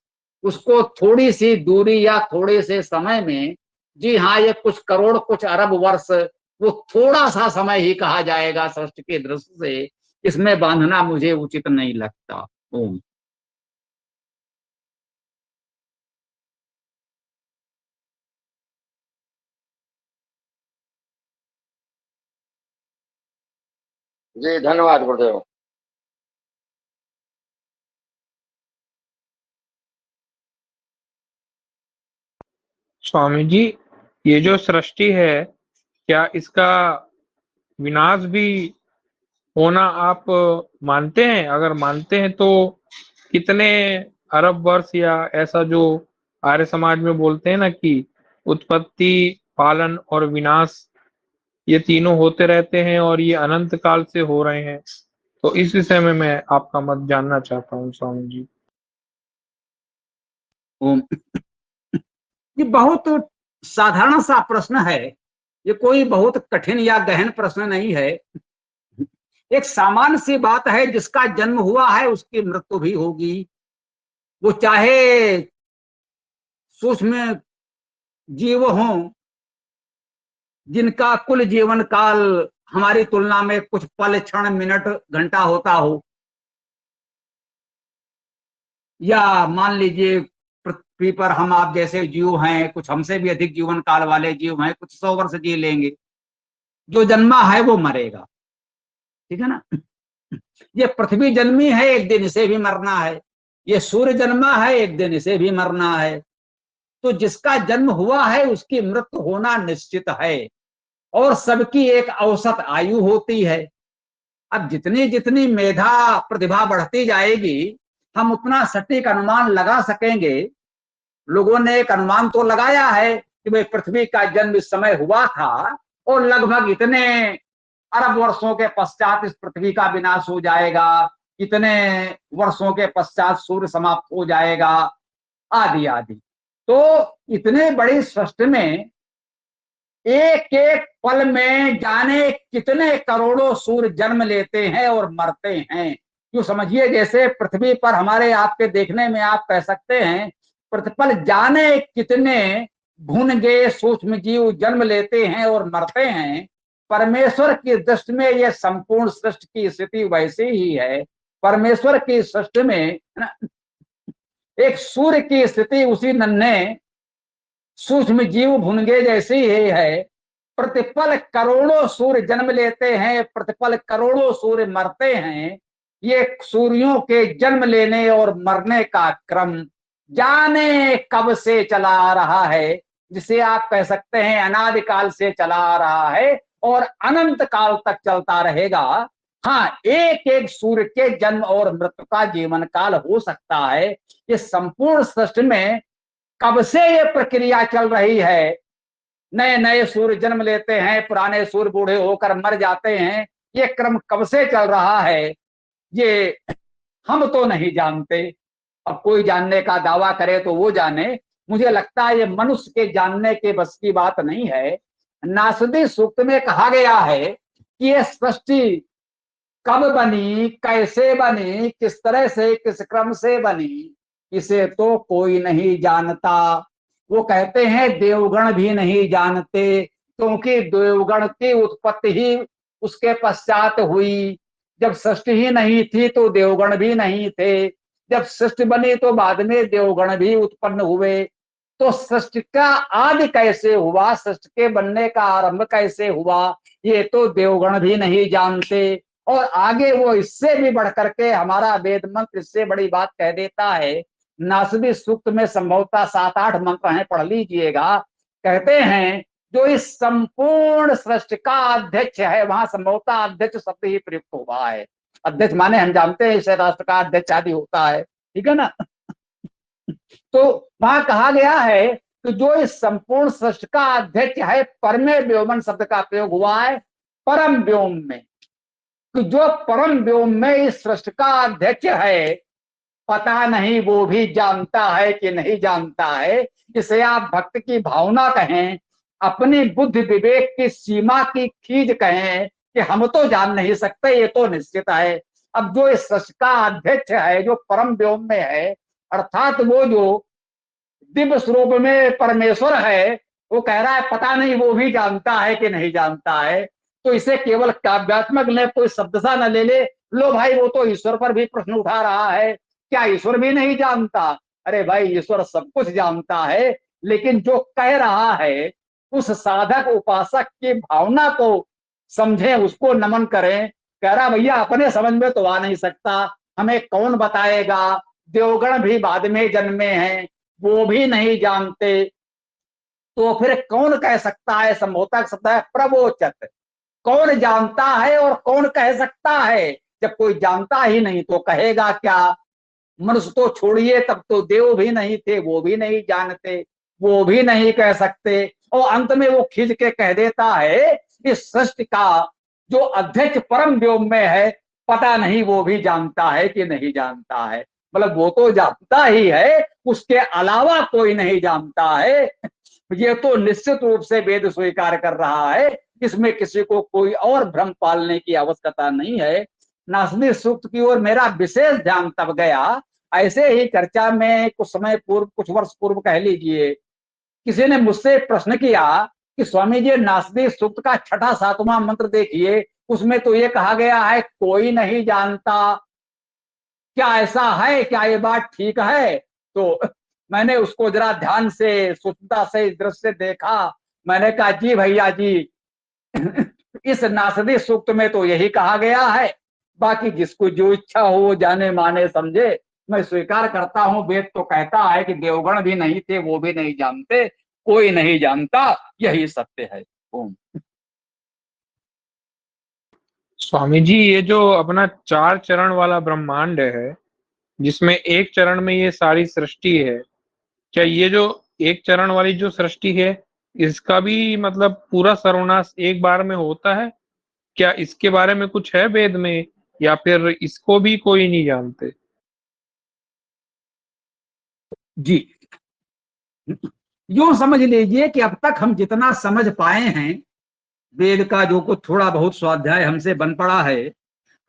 Speaker 2: उसको थोड़ी सी दूरी या थोड़े से समय में, जी हाँ ये कुछ करोड़ कुछ अरब वर्ष, वो थोड़ा सा समय ही कहा जाएगा सृष्टि की दृष्टि से, इसमें बांधना मुझे उचित नहीं लगता। ओम।
Speaker 3: जी धन्यवाद गुरुदेव।
Speaker 1: स्वामी जी, ये जो सृष्टि है, क्या इसका विनाश भी होना आप मानते हैं? अगर मानते हैं तो कितने अरब वर्ष, या ऐसा जो आर्य समाज में बोलते हैं ना कि उत्पत्ति, पालन और विनाश ये तीनों होते रहते हैं और ये अनंत काल से हो रहे हैं, तो इस विषय में मैं आपका मत जानना चाहता हूँ स्वामी जी।
Speaker 2: ओम। ये बहुत साधारण सा प्रश्न है, ये कोई बहुत कठिन या गहन प्रश्न नहीं है। एक सामान्य सी बात है, जिसका जन्म हुआ है उसकी मृत्यु भी होगी, वो चाहे सूक्ष्म जीव हों जिनका कुल जीवन काल हमारी तुलना में कुछ पल, क्षण, मिनट, घंटा होता हो, या मान लीजिए पृथ्वी पर हम आप जैसे जीव हैं, कुछ हमसे भी अधिक जीवन काल वाले जीव हैं, कुछ 100 वर्ष जी लेंगे। जो जन्मा है वो मरेगा, ठीक है ना। ये पृथ्वी जन्मी है, एक दिन इसे भी मरना है। ये सूर्य जन्मा है, एक दिन इसे भी मरना है। तो जिसका जन्म हुआ है उसकी मृत्यु होना निश्चित है, और सबकी एक औसत आयु होती है। अब जितनी जितनी मेधा प्रतिभा बढ़ती जाएगी, हम उतना सटीक अनुमान लगा सकेंगे। लोगों ने एक अनुमान तो लगाया है कि भाई पृथ्वी का जन्म इस समय हुआ था और लगभग इतने अरब वर्षों के पश्चात इस पृथ्वी का विनाश हो जाएगा, इतने वर्षों के पश्चात सूर्य समाप्त हो जाएगा, आदि आदि। तो इतने बड़ी सृष्टि में एक एक पल में जाने कितने करोड़ों सूर्य जन्म लेते हैं और मरते हैं। यूं समझिए जैसे पृथ्वी पर हमारे आपके देखने में आप कह सकते हैं प्रतिपल जाने कितने भुनगे सूक्ष्म जीव जन्म लेते हैं और मरते हैं। परमेश्वर की दृष्टि में यह संपूर्ण सृष्टि की स्थिति वैसी ही है। परमेश्वर की सृष्टि में एक सूर्य की स्थिति उसी नन्हे सूक्ष्म जीव भुनगे जैसी ही है। प्रतिपल करोड़ों सूर्य जन्म लेते हैं, प्रतिपल करोड़ों सूर्य मरते हैं। ये सूर्यों के जन्म लेने और मरने का क्रम जाने कब से चला आ रहा है, जिसे आप कह सकते हैं अनादिकाल से चला आ रहा है और अनंत काल तक चलता रहेगा। हाँ, एक एक सूर्य के जन्म और मृत्यु का जीवन काल हो सकता है। इस संपूर्ण सृष्टि में कब से ये प्रक्रिया चल रही है। नए नए सूर्य जन्म लेते हैं, पुराने सूर्य बूढ़े होकर मर जाते हैं। ये क्रम कब से चल रहा है ये हम तो नहीं जानते। अब कोई जानने का दावा करे तो वो जाने, मुझे लगता है ये मनुष्य के जानने के बस की बात नहीं है। नासदी सूक्त में कहा गया है कि ये सृष्टि कब बनी, कैसे बनी, किस तरह से, किस क्रम से बनी, इसे तो कोई नहीं जानता। वो कहते हैं देवगण भी नहीं जानते, क्योंकि देवगण की उत्पत्ति ही उसके पश्चात हुई। जब सृष्टि ही नहीं थी तो देवगण भी नहीं थे। जब सृष्टि बनी तो बाद में देवगण भी उत्पन्न हुए। तो सृष्टि का आदि कैसे हुआ, सृष्टि के बनने का आरंभ कैसे हुआ, ये तो देवगण भी नहीं जानते। और आगे वो इससे भी बढ़कर के हमारा वेद मंत्र इससे बड़ी बात कह देता है। नासदी सूक्त में संभवतः 7-8 मंत्र हैं, पढ़ लीजिएगा। कहते हैं जो इस संपूर्ण सृष्टि का अध्यक्ष है, वहां संभवतः अध्यक्ष शब्द ही प्रयुक्त हुआ है। अध्यक्ष माने हम जानते हैं इसे राष्ट्र का अध्यक्ष आदि होता है, ठीक है ना। तो वहां कहा गया है कि जो इस संपूर्ण सृष्टि का अध्यक्ष है, परमे व्योमन शब्द का प्रयोग हुआ है परम व्योम में, कि जो परम व्योम में इस सृष्टि का अध्यक्ष है, पता नहीं वो भी जानता है कि नहीं जानता है। इसे आप भक्त की भावना कहें, अपनी बुद्धि विवेक की सीमा की खींच कहें कि हम तो जान नहीं सकते, ये तो निश्चित है। अब जो इस सृष्टि का अध्यक्ष है, जो परम व्योम में है, अर्थात वो जो दिव्य स्वरूप में परमेश्वर है, वो कह रहा है पता नहीं वो भी जानता है कि नहीं जानता है। तो इसे केवल काव्यात्मक ने कोई शब्द सा न ले ले, लो भाई वो तो ईश्वर पर भी प्रश्न उठा रहा है, क्या ईश्वर भी नहीं जानता? अरे भाई ईश्वर सब कुछ जानता है, लेकिन जो कह रहा है उस साधक उपासक की भावना को समझें, उसको नमन करें। कह रहा भैया अपने समझ में तो आ नहीं सकता, हमें कौन बताएगा। देवगण भी बाद में जन्मे हैं, वो भी नहीं जानते, तो फिर कौन कह सकता है? संभवतः शब्द है प्रवोचत। कौन जानता है और कौन कह सकता है? जब कोई जानता ही नहीं तो कहेगा क्या? मनुष्य तो छोड़िए, तब तो देव भी नहीं थे, वो भी नहीं जानते, वो भी नहीं कह सकते। और अंत में वो खींच के कह देता है इस सृष्टि का जो अध्यक्ष परम व्योम में है, पता नहीं वो भी जानता है कि नहीं जानता है। मतलब वो तो जानता ही है, उसके अलावा कोई नहीं जानता है। ये तो निश्चित रूप से वेद स्वीकार कर रहा है, इसमें किसी को कोई और भ्रम पालने की आवश्यकता नहीं है। नासदी सूक्त की ओर मेरा विशेष ध्यान तब गया, ऐसे ही चर्चा में कुछ समय पूर्व, कुछ वर्ष पूर्व कह लीजिए, किसी ने मुझसे प्रश्न किया कि स्वामी जी नासदी सूक्त का छठा सातवां मंत्र देखिए, उसमें तो ये कहा गया है कोई नहीं जानता। क्या ऐसा है? क्या ये बात ठीक है? तो मैंने उसको जरा ध्यान से सूक्ष्मता से इस दृश्य देखा। मैंने कहा जी भैया जी, इस नासदी सूक्त में तो यही कहा गया है, बाकी जिसको जो इच्छा हो वो जाने माने समझे। मैं स्वीकार करता हूं, वेद तो कहता है कि देवगण भी नहीं थे, वो भी नहीं जानते, कोई नहीं जानता, यही सत्य है। ओम।
Speaker 1: स्वामी जी, ये जो अपना 4 चरण वाला ब्रह्मांड है, जिसमें एक चरण में ये सारी सृष्टि है, क्या ये जो एक चरण वाली जो सृष्टि है, इसका भी मतलब पूरा सर्वनाश एक बार में होता है? क्या इसके बारे में कुछ है वेद में, या फिर इसको भी कोई नहीं जानते?
Speaker 2: जी, यूं समझ लीजिए कि अब तक हम जितना समझ पाए हैं वेद का, जो कुछ थोड़ा बहुत स्वाध्याय हमसे बन पड़ा है,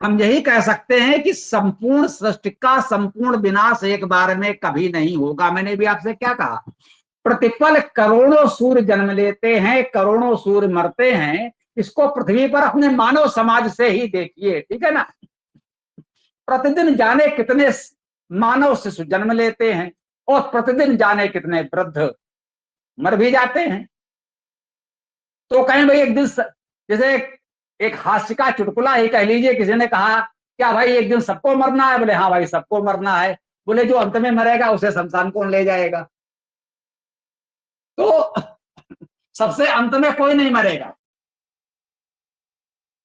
Speaker 2: हम यही कह सकते हैं कि संपूर्ण सृष्टि का संपूर्ण विनाश एक बार में कभी नहीं होगा। मैंने भी आपसे क्या कहा, प्रतिपल करोड़ों सूर्य जन्म लेते हैं, करोड़ों सूर्य मरते हैं। इसको पृथ्वी पर अपने मानव समाज से ही देखिए, ठीक है ना। प्रतिदिन जाने कितने मानव शिशु जन्म लेते हैं, और प्रतिदिन जाने कितने वृद्ध मर भी जाते हैं। तो कहें भाई एक दिन, जैसे एक हास्य का चुटकुला ही कह लीजिए, किसी ने कहा क्या भाई एक दिन सबको मरना है? बोले हाँ भाई सबको मरना है। बोले जो अंत में मरेगा उसे शमशान कौन ले जाएगा? तो सबसे अंत में कोई नहीं मरेगा।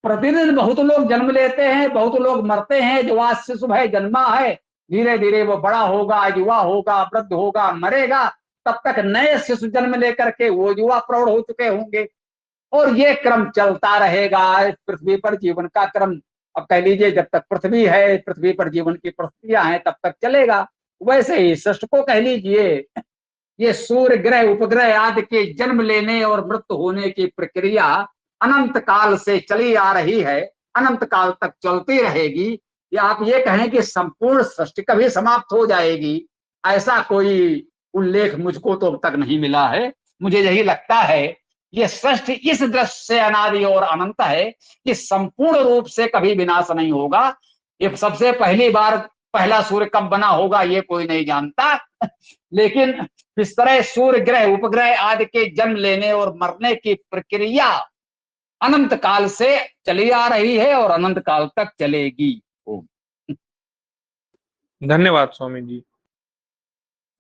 Speaker 2: प्रतिदिन बहुत लोग जन्म लेते हैं, बहुत लोग मरते हैं। जो आज शिशु है जन्मा है, धीरे धीरे वो बड़ा होगा, युवा होगा, वृद्ध होगा, मरेगा। तब तक नए शिशु जन्म लेकर के वो युवा प्रौढ़ हो चुके होंगे, और ये क्रम चलता रहेगा पृथ्वी पर जीवन का क्रम। अब कह लीजिए जब तक पृथ्वी है, पृथ्वी पर जीवन की प्रक्रिया है, तब तक चलेगा। वैसे ही सृष्टि को कह लीजिए, ये सूर्य ग्रह उपग्रह आदि के जन्म लेने और मृत्यु होने की प्रक्रिया अनंत काल से चली आ रही है, अनंत काल तक चलती रहेगी। या आप ये कहें कि संपूर्ण सृष्टि कभी समाप्त हो जाएगी, ऐसा कोई उल्लेख मुझको तो अब तक नहीं मिला है। मुझे यही लगता है ये सृष्टि इस दृश्य से अनादि और अनंत है कि संपूर्ण रूप से कभी विनाश नहीं होगा। ये सबसे पहली बार पहला सूर्य कब बना होगा ये कोई नहीं जानता, लेकिन इस तरह सूर्य ग्रह उपग्रह आदि के जन्म लेने और मरने की प्रक्रिया अनंत काल से चली आ रही है और अनंत काल तक चलेगी।
Speaker 1: धन्यवाद स्वामी जी।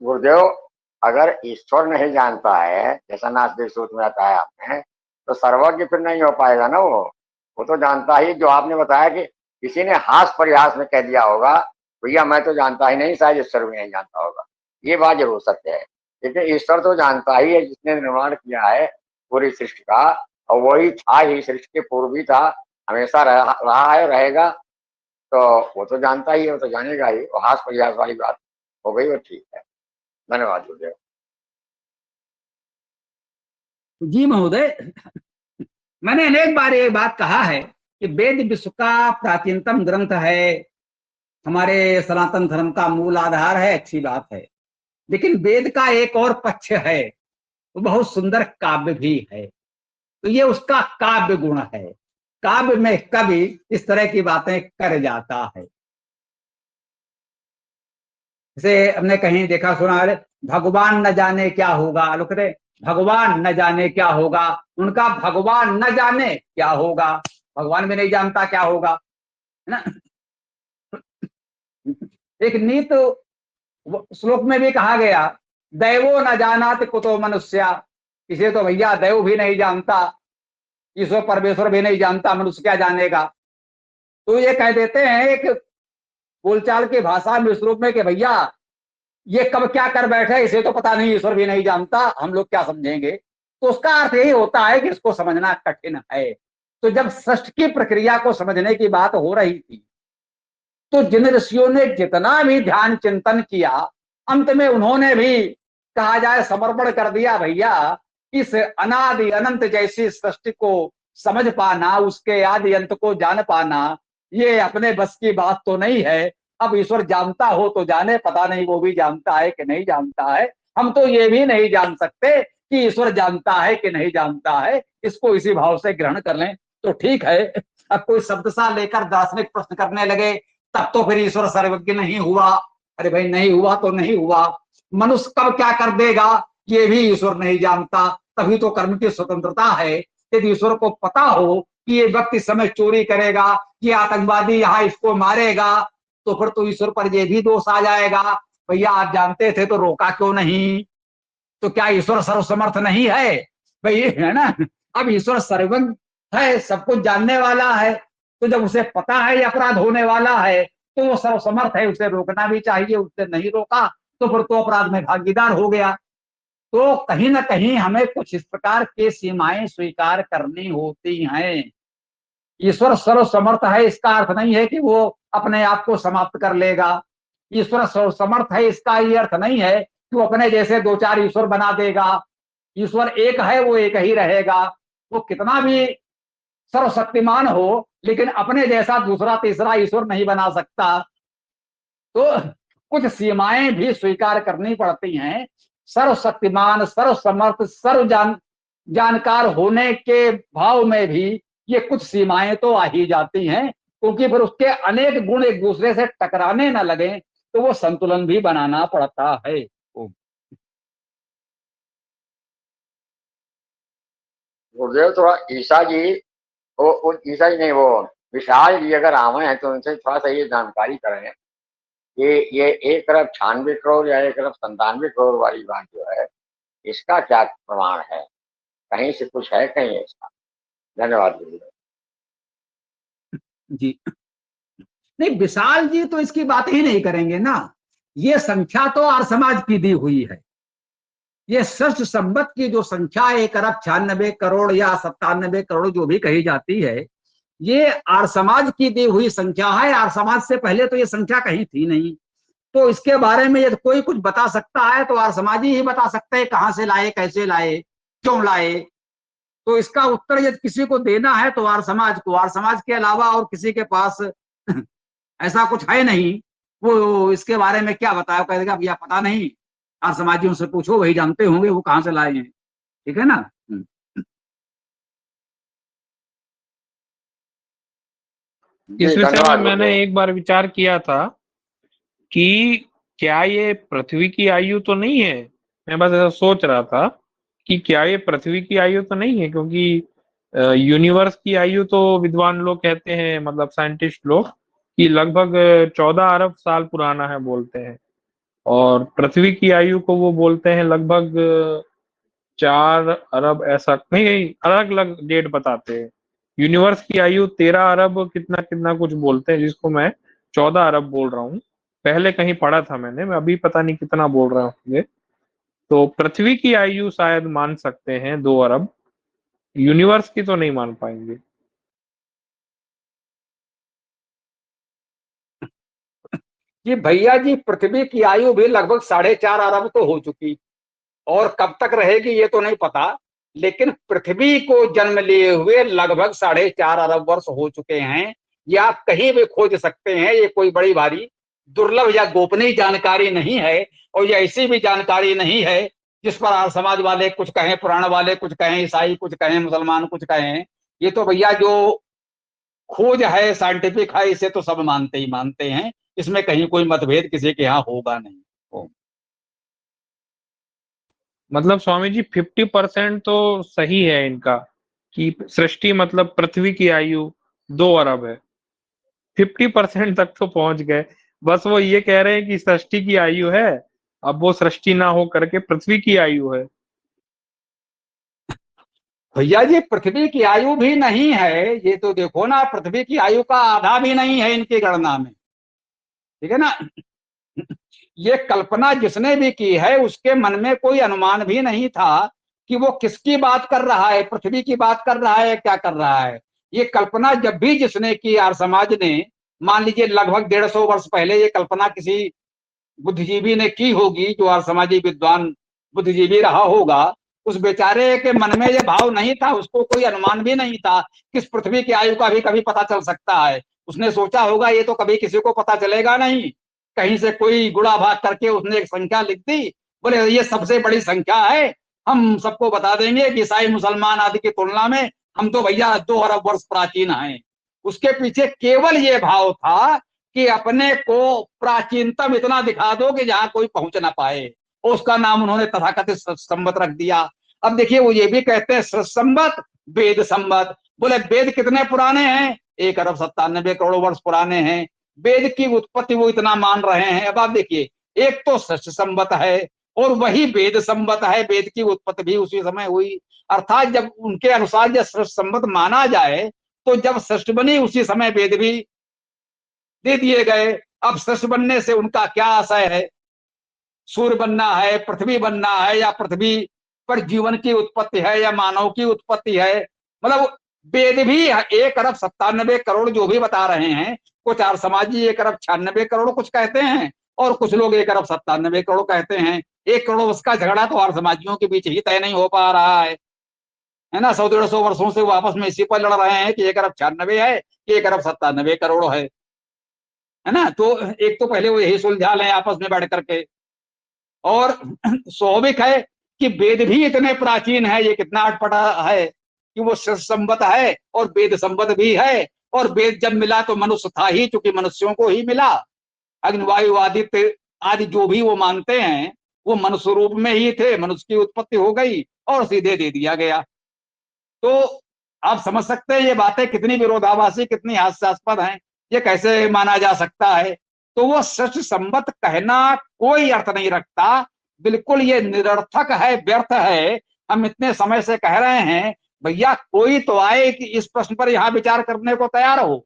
Speaker 3: गुरुदेव, अगर ईश्वर नहीं जानता है, जैसा नासदेव सूत्र में आता है आपने, तो सर्वज्ञ फिर नहीं हो पाएगा ना। वो तो जानता ही। जो आपने बताया कि किसी ने हास परिहास में कह दिया होगा भैया मैं तो जानता ही नहीं, शायद ईश्वर भी नहीं जानता होगा, ये बात जरूर सत्य है। लेकिन ईश्वर तो जानता ही है, जिसने निर्माण किया है पूरी सृष्टि का, और वही था ही, सृष्टि के पूर्व भी था, हमेशा रहा है, रहेगा। तो वो तो जानता ही है, वो तो जानेगा ही। वो हास परिहास वाली बात हो गई, वो ठीक है। धन्यवाद गुरुदेव।
Speaker 2: जी महोदय, मैंने अनेक बार ये बात कहा है कि वेद विश्व का प्राचीनतम ग्रंथ है, हमारे सनातन धर्म का मूल आधार है, अच्छी बात है। लेकिन वेद का एक और पक्ष है, वो बहुत सुंदर काव्य भी है। तो ये उसका काव्य गुण है। काव्य में कवि इस तरह की बातें कर जाता है। जैसे हमने कहीं देखा सुना है, भगवान न जाने क्या होगा, लोग कहते भगवान न जाने क्या होगा, उनका भगवान न जाने क्या होगा, भगवान भी नहीं जानता क्या होगा, है ना। एक नीत श्लोक में भी कहा गया, दैवो न जानात कुतो मनुष्या, इसे तो भैया दैव भी नहीं जानता, ईश्वर परमेश्वर भी नहीं जानता, मनुष्य क्या जानेगा। तो ये कह देते हैं एक बोलचाल की भाषा में, श्लोक में, कि भैया ये कब क्या कर बैठे इसे तो पता नहीं, ईश्वर भी नहीं जानता, हम लोग क्या समझेंगे। तो उसका अर्थ यही होता है कि इसको समझना कठिन है। तो जब सृष्टि की प्रक्रिया को समझने की बात हो रही थी, तो जिन ऋषियों ने जितना भी ध्यान चिंतन किया, अंत में उन्होंने भी कहा जाए समर्पण कर दिया, भैया इस अनादि अनंत जैसी सृष्टि को समझ पाना, उसके आदि अंत को जान पाना, ये अपने बस की बात तो नहीं है। अब ईश्वर जानता हो तो जाने, पता नहीं वो भी जानता है कि नहीं जानता है, हम तो ये भी नहीं जान सकते कि ईश्वर जानता है कि नहीं जानता है, इसको इसी भाव से ग्रहण कर लें तो ठीक है। अब कोई शब्द सा लेकर दार्शनिक प्रश्न करने लगे तब तो फिर ईश्वर सर्वज्ञ नहीं हुआ। अरे भाई नहीं हुआ तो नहीं हुआ, मनुष्य कब क्या कर देगा ये भी ईश्वर नहीं जानता, तभी तो कर्म की स्वतंत्रता है। यदि ईश्वर को पता हो कि ये व्यक्ति समय चोरी करेगा, ये आतंकवादी यहाँ इसको मारेगा, तो फिर तो ईश्वर पर ये भी दोष आ जाएगा, भैया आप जानते थे तो रोका क्यों नहीं। तो क्या ईश्वर सर्वसमर्थ नहीं है भाई, है ना। अब ईश्वर सर्वज्ञ है, सब कुछ जानने वाला है, तो जब उसे पता है ये अपराध होने वाला है तो वो सर्वसमर्थ है, उसे रोकना भी चाहिए। उसने नहीं रोका तो फिर तो अपराध में भागीदार हो गया। तो कहीं ना कहीं हमें कुछ इस प्रकार के सीमाएं स्वीकार करनी होती हैं। ईश्वर सर्वसमर्थ है इसका अर्थ नहीं है कि वो अपने आप को समाप्त कर लेगा। ईश्वर सर्वसमर्थ है इसका ये अर्थ नहीं है कि वो अपने जैसे दो चार ईश्वर बना देगा। ईश्वर एक है, वो एक ही रहेगा। वो कितना भी सर्वशक्तिमान हो लेकिन अपने जैसा दूसरा तीसरा ईश्वर नहीं बना सकता। तो कुछ सीमाएं भी स्वीकार करनी पड़ती हैं। सर्वशक्तिमान, सर्वसमर्थ, जानकार होने के भाव में भी ये कुछ सीमाएं तो आ ही जाती हैं, क्योंकि फिर उसके अनेक गुण एक दूसरे से टकराने न लगे तो वो संतुलन भी बनाना पड़ता है।
Speaker 3: गुरुदेव थोड़ा ईसा जी, वो ईसा जी नहीं, वो विशाल जी अगर आवे हैं तो उनसे थोड़ा सा ये जानकारी करें कि ये 1,96 करोड़ या 1,97 करोड़ वाली बात जो है इसका क्या प्रमाण है, कहीं से कुछ है कहीं इसका। धन्यवाद गुरुदेव
Speaker 2: जी। नहीं, विशाल जी तो इसकी बात ही नहीं करेंगे ना। ये संख्या तो आर्य समाज की दी हुई है। ये षष्ठ संवत की जो संख्या 1,96 करोड़ या 97 करोड़ जो भी कही जाती है, ये आर्य समाज की दी हुई संख्या है। आर्य समाज से पहले तो ये संख्या कहीं थी नहीं। तो इसके बारे में यदि कोई कुछ बता सकता है तो आर्य समाजी ही बता सकते हैं, कहां से लाए, कैसे लाए, क्यों लाए। तो इसका उत्तर यदि किसी को देना है तो आर्य समाज को, आर्य समाज के अलावा और किसी के पास ऐसा कुछ है नहीं। वो इसके बारे में क्या बताया, कह देगा भैया पता नहीं, आर्य समाजियों से पूछो, वही जानते होंगे वो कहां से लाए हैं। ठीक है ना।
Speaker 1: इस विषय में मैंने एक बार विचार किया था कि क्या ये पृथ्वी की आयु तो नहीं है। मैं बस ऐसा सोच रहा था कि क्या ये पृथ्वी की आयु तो नहीं है, क्योंकि यूनिवर्स की आयु तो विद्वान लोग कहते हैं, मतलब साइंटिस्ट लोग, कि लगभग 14 अरब साल पुराना है बोलते हैं, और पृथ्वी की आयु को वो बोलते हैं लगभग 4 अरब, ऐसा नहीं, अलग अलग डेट बताते हैं। यूनिवर्स की आयु 13 अरब कितना कितना कुछ बोलते हैं, जिसको मैं 14 अरब बोल रहा हूँ। पहले कहीं पढ़ा था मैंने, मैं अभी पता नहीं कितना बोल रहा हूँ। तो पृथ्वी की आयु शायद मान सकते हैं 2 अरब, यूनिवर्स की तो नहीं मान पाएंगे।
Speaker 2: जी भैया जी, पृथ्वी की आयु भी लगभग 4.5 अरब तो हो चुकी, और कब तक रहेगी ये तो नहीं पता, लेकिन पृथ्वी को जन्म लिए हुए लगभग 4.5 अरब वर्ष हो चुके हैं। ये आप कहीं भी खोज सकते हैं। ये कोई बड़ी भारी दुर्लभ या गोपनीय जानकारी नहीं है, और ये ऐसी भी जानकारी नहीं है जिस पर आर्य समाज वाले कुछ कहें, पुराण वाले कुछ कहें, ईसाई कुछ कहें, मुसलमान कुछ कहें। ये तो भैया जो खोज है, साइंटिफिक है, इसे तो सब मानते ही मानते हैं। इसमें कहीं कोई मतभेद किसी के यहाँ होगा नहीं।
Speaker 1: मतलब स्वामी जी 50% तो सही है इनका, कि सृष्टि मतलब पृथ्वी की आयु 2 अरब है। 50% तक तो पहुंच गए। बस वो ये कह रहे हैं कि सृष्टि की आयु है, अब वो सृष्टि ना हो करके पृथ्वी की आयु है।
Speaker 2: भैया जी, पृथ्वी की आयु भी नहीं है। ये तो देखो ना, पृथ्वी की आयु का आधा भी नहीं है इनकी गणना में। ठीक है ना। ये कल्पना जिसने भी की है उसके मन में कोई अनुमान भी नहीं था कि वो किसकी बात कर रहा है, पृथ्वी की बात कर रहा है, क्या कर रहा है। ये कल्पना जब भी जिसने की, आर्य समाज ने, मान लीजिए लगभग 150 वर्ष पहले ये कल्पना किसी बुद्धिजीवी ने की होगी, जो आर्य समाजी विद्वान बुद्धिजीवी रहा होगा, उस बेचारे के मन में ये भाव नहीं था, उसको कोई अनुमान भी नहीं था कि इस पृथ्वी की आयु का भी कभी पता चल सकता है। उसने सोचा होगा ये तो कभी किसी को पता चलेगा नहीं, कहीं से कोई गुणा भाग करके उसने एक संख्या लिख दी, बोले ये सबसे बड़ी संख्या है, हम सबको बता देंगे कि ईसाई मुसलमान आदि की तुलना में हम तो भैया 2 अरब वर्ष प्राचीन हैं। उसके पीछे केवल ये भाव था कि अपने को प्राचीनतम इतना दिखा दो कि जहां कोई पहुंच ना पाए, उसका नाम उन्होंने तथाकथित संवत रख दिया। अब देखिए वो ये भी कहते हैं संवत, वेद संवत। बोले वेद कितने पुराने हैं? 1 अरब 97 करोड़ वर्ष पुराने हैं। वेद की उत्पत्ति वो इतना मान रहे हैं। अब आप देखिए, एक तो षष्ठ संवत है और वही वेद संवत है। वेद की उत्पत्ति भी उसी समय हुई, अर्थात जब उनके अनुसार जब षष्ठ संवत माना जाए तो जब षष्ठ बनी उसी समय वेद भी दे दिए गए। अब षष्ठ बनने से उनका क्या आशय है? सूर्य बनना है, पृथ्वी बनना है, या पृथ्वी पर जीवन की उत्पत्ति है, या मानव की उत्पत्ति है? मतलब वेद भी 1 अरब 97 करोड़ जो भी बता रहे हैं, कुछ आर्य समाजी 1 अरब 96 करोड़ कुछ कहते हैं और कुछ लोग 1 अरब 97 करोड़ कहते हैं। 1 करोड़ उसका झगड़ा तो आर्य समाजियों के बीच ही तय नहीं हो पा रहा है ना। 100-150 वर्षों से वो आपस में इसी पर लड़ रहे हैं कि 1 अरब 96 है कि 1 अरब 97 करोड़ है ना। तो एक तो पहले वो यही सुलझा लें आपस में बैठ करके। और स्वाभाविक है कि वेद भी इतने प्राचीन है, ये कितना अटपटा है कि वो संवत है और वेद संवत भी है। और वेद जब मिला तो मनुष्य था ही, चूंकि मनुष्यों को ही मिला। अग्निवायु आदित्य आदि जो भी वो मानते हैं वो मनुष्य रूप में ही थे, मनुष्य की उत्पत्ति हो गई और सीधे दे दिया गया। तो आप समझ सकते हैं ये बातें कितनी विरोधाभासी, कितनी हास्यास्पद हैं। ये कैसे माना जा सकता है? तो वो षष्ठ संवत कहना कोई अर्थ नहीं रखता, बिल्कुल ये निरर्थक है, व्यर्थ है। हम इतने समय से कह रहे हैं भैया कोई तो आए कि इस प्रश्न पर यहां विचार करने को तैयार हो।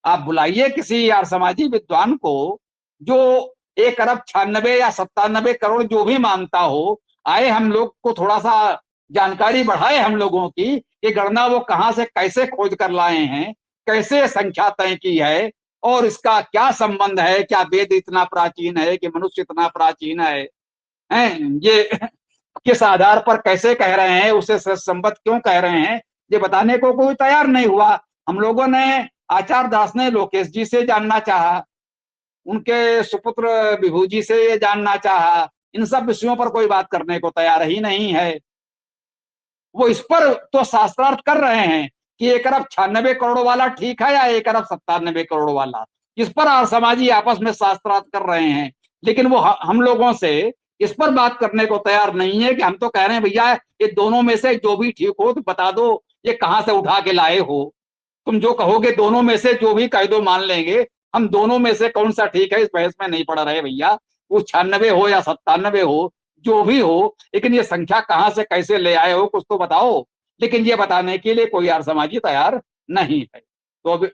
Speaker 2: आप बुलाइए किसी यार समाजी विद्वान को जो 1 अरब 96 या 97 करोड़ जो भी मानता हो, आए हम लोग को थोड़ा सा जानकारी बढ़ाए हम लोगों की कि गणना वो कहां से कैसे खोज कर लाए हैं, कैसे संख्या तय की है और इसका क्या संबंध है। क्या वेद इतना प्राचीन है कि मनुष्य इतना प्राचीन है? ये किस आधार पर कैसे कह रहे हैं, उसे संबद्ध क्यों कह रहे हैं, ये बताने को कोई तैयार नहीं हुआ। हम लोगों ने आचार्य दास ने लोकेश जी से जानना चाहा, उनके सुपुत्र विभू जी से ये जानना चाहा, इन सब विषयों पर कोई बात करने को तैयार ही नहीं है। वो इस पर तो शास्त्रार्थ कर रहे हैं कि 1 अरब 96 करोड़ वाला ठीक है या 1 अरब 97 करोड़ वाला। इस पर समाजी आपस में शास्त्रार्थ कर रहे हैं, लेकिन वो हम लोगों से इस पर बात करने को तैयार नहीं है कि हम तो कह रहे हैं भैया ये दोनों में से जो भी ठीक हो तो बता दो, ये कहां से उठा के लाए हो। तुम जो कहोगे दोनों में से जो भी कह दो मान लेंगे, हम दोनों में से कौन सा ठीक है इस बहस में नहीं पड़ रहे भैया। वो 96 हो या 97 हो, जो भी हो, लेकिन ये संख्या कहां से कैसे ले आए हो कुछ तो बताओ। लेकिन ये बताने के लिए कोई यार समाजी तैयार नहीं है। तो अब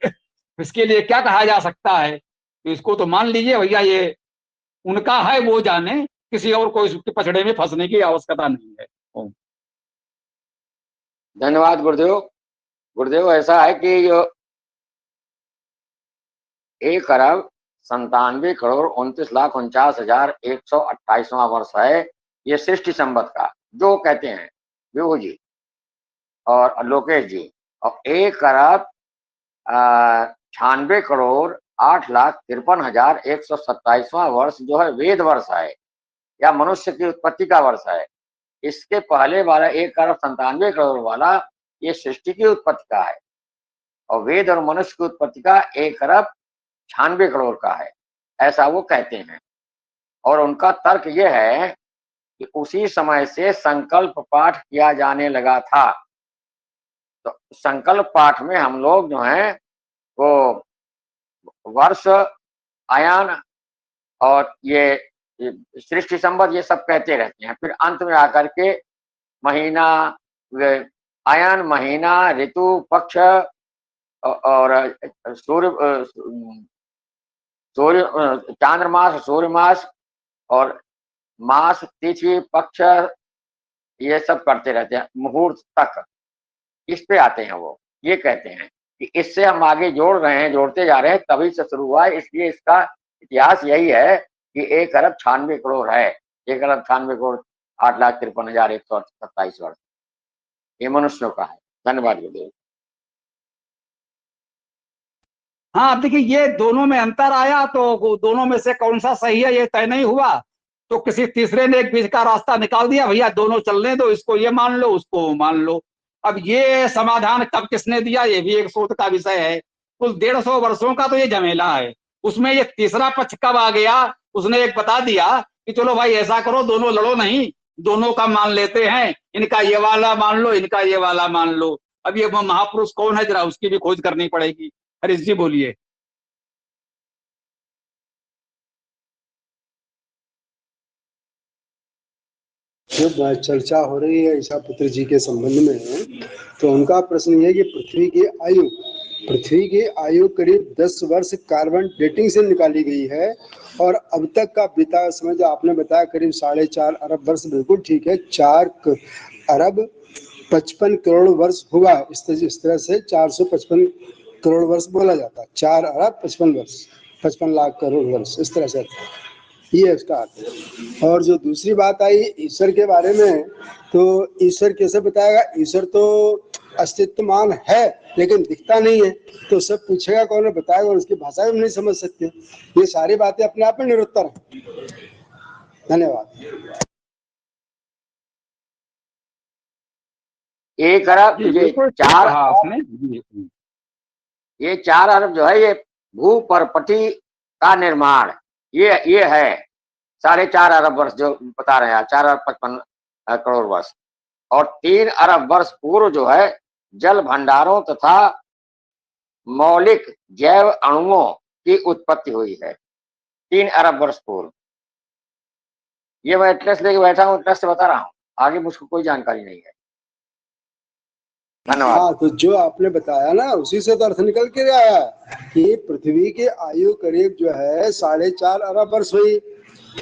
Speaker 2: इसके लिए क्या कहा जा सकता है? तो इसको तो मान लीजिए भैया ये उनका है, वो जाने, किसी और को इसके पचड़े में फंसने की आवश्यकता नहीं है।
Speaker 3: धन्यवाद गुरुदेव। गुरुदेव ऐसा है कि जो 1 अरब 97 करोड़ 29,49,128वां वर्ष है ये सृष्टि संवत का, जो कहते हैं विभू जी और लोकेश जी। और 1 अरब 96 करोड़ 8,53,127वां वर्ष जो है वेद वर्ष है या मनुष्य की उत्पत्ति का वर्ष है। इसके पहले वाला 1 अरब 97 करोड़ वाला ये सृष्टि की उत्पत्ति का है और वेद और मनुष्य की उत्पत्ति का 1 अरब 96 करोड़ का है, ऐसा वो कहते हैं। और उनका तर्क ये है कि उसी समय से संकल्प पाठ किया जाने लगा था। तो संकल्प पाठ में हम लोग जो हैं वो वर्ष, आयान और ये सृष्टि संवत ये सब कहते रहते हैं। फिर अंत में आकर के महीना, आयान, महीना, ऋतु, पक्ष और सूर्य, चांद्रमास, सूर्यमास और मास, तिथि, पक्ष ये सब करते रहते हैं मुहूर्त तक। इस पे आते हैं वो, ये कहते हैं कि इससे हम आगे जोड़ रहे हैं, जोड़ते जा रहे हैं, तभी से शुरू हुआ है। इसलिए इसका इतिहास यही है कि 1 अरब 96 करोड़ है। 1 अरब 96 करोड़ 8,53,127 वर्ष ये मनुष्यों का है। धन्यवाद गुरुदेव।
Speaker 2: हाँ, अब देखिए ये दोनों में अंतर आया तो दोनों में से कौन सा सही है ये तय नहीं हुआ। तो किसी तीसरे ने एक बीच का रास्ता निकाल दिया, भैया दोनों चलने दो, इसको ये मान लो उसको वो मान लो। अब ये समाधान कब किसने दिया, ये भी एक शोध का विषय है। कुल 150 वर्षों का तो ये झमेला है, उसमें ये तीसरा पक्ष कब आ गया, उसने एक बता दिया कि चलो भाई ऐसा करो, दोनों लड़ो नहीं, दोनों का मान लेते हैं, इनका ये वाला मान लो, इनका ये वाला मान लो। अब ये महापुरुष कौन है, जरा उसकी भी खोज करनी पड़ेगी। हरीश जी बोलिए।
Speaker 4: जो चर्चा हो रही है ईशा पुत्र जी के संबंध में, तो उनका प्रश्न ये कि पृथ्वी की आयु करीब 10 वर्ष कार्बन डेटिंग से निकाली गई है, और अब तक का बीता समय जो आपने बताया करीब 4.5 अरब वर्ष, बिल्कुल ठीक है। 4 अरब 55 करोड़ वर्ष हुआ, इस तरह से 455 करोड़ वर्ष बोला जाता है। 4 अरब 55 वर्ष, 55 लाख करोड़ वर्ष, इस तरह से ये इसका अर्थ है। और जो दूसरी बात आई ईश्वर के बारे में, तो ईश्वर कैसे बताएगा, ईश्वर तो अस्तित्वमान है लेकिन दिखता नहीं है, तो सब पूछेगा कौन है, बताएगा, और उसकी भाषा भी नहीं समझ सकते। ये सारी बातें अपने आप में निरुत्तर है। धन्यवाद।
Speaker 3: 1 अरब ये 4 अरब जो है, ये भूपरपटी का निर्माण, ये है 4.5 अरब वर्ष जो बता रहे हैं, 4 अरब 55 करोड़ वर्ष। और 3 अरब वर्ष पूर्व जो है जल भंडारों तथा मौलिक जैव अणुओं की उत्पत्ति हुई है, 3 अरब वर्ष पूर्व। ये मैं एटलस लेके बैठा हूँ, एटलस से बता रहा हूँ, आगे मुझको कोई जानकारी नहीं है। धन्यवाद।
Speaker 4: हाँ, तो जो आपने बताया ना उसी से तो अर्थ निकल के आया कि पृथ्वी की आयु करीब जो है 4.5 अरब वर्ष हुई,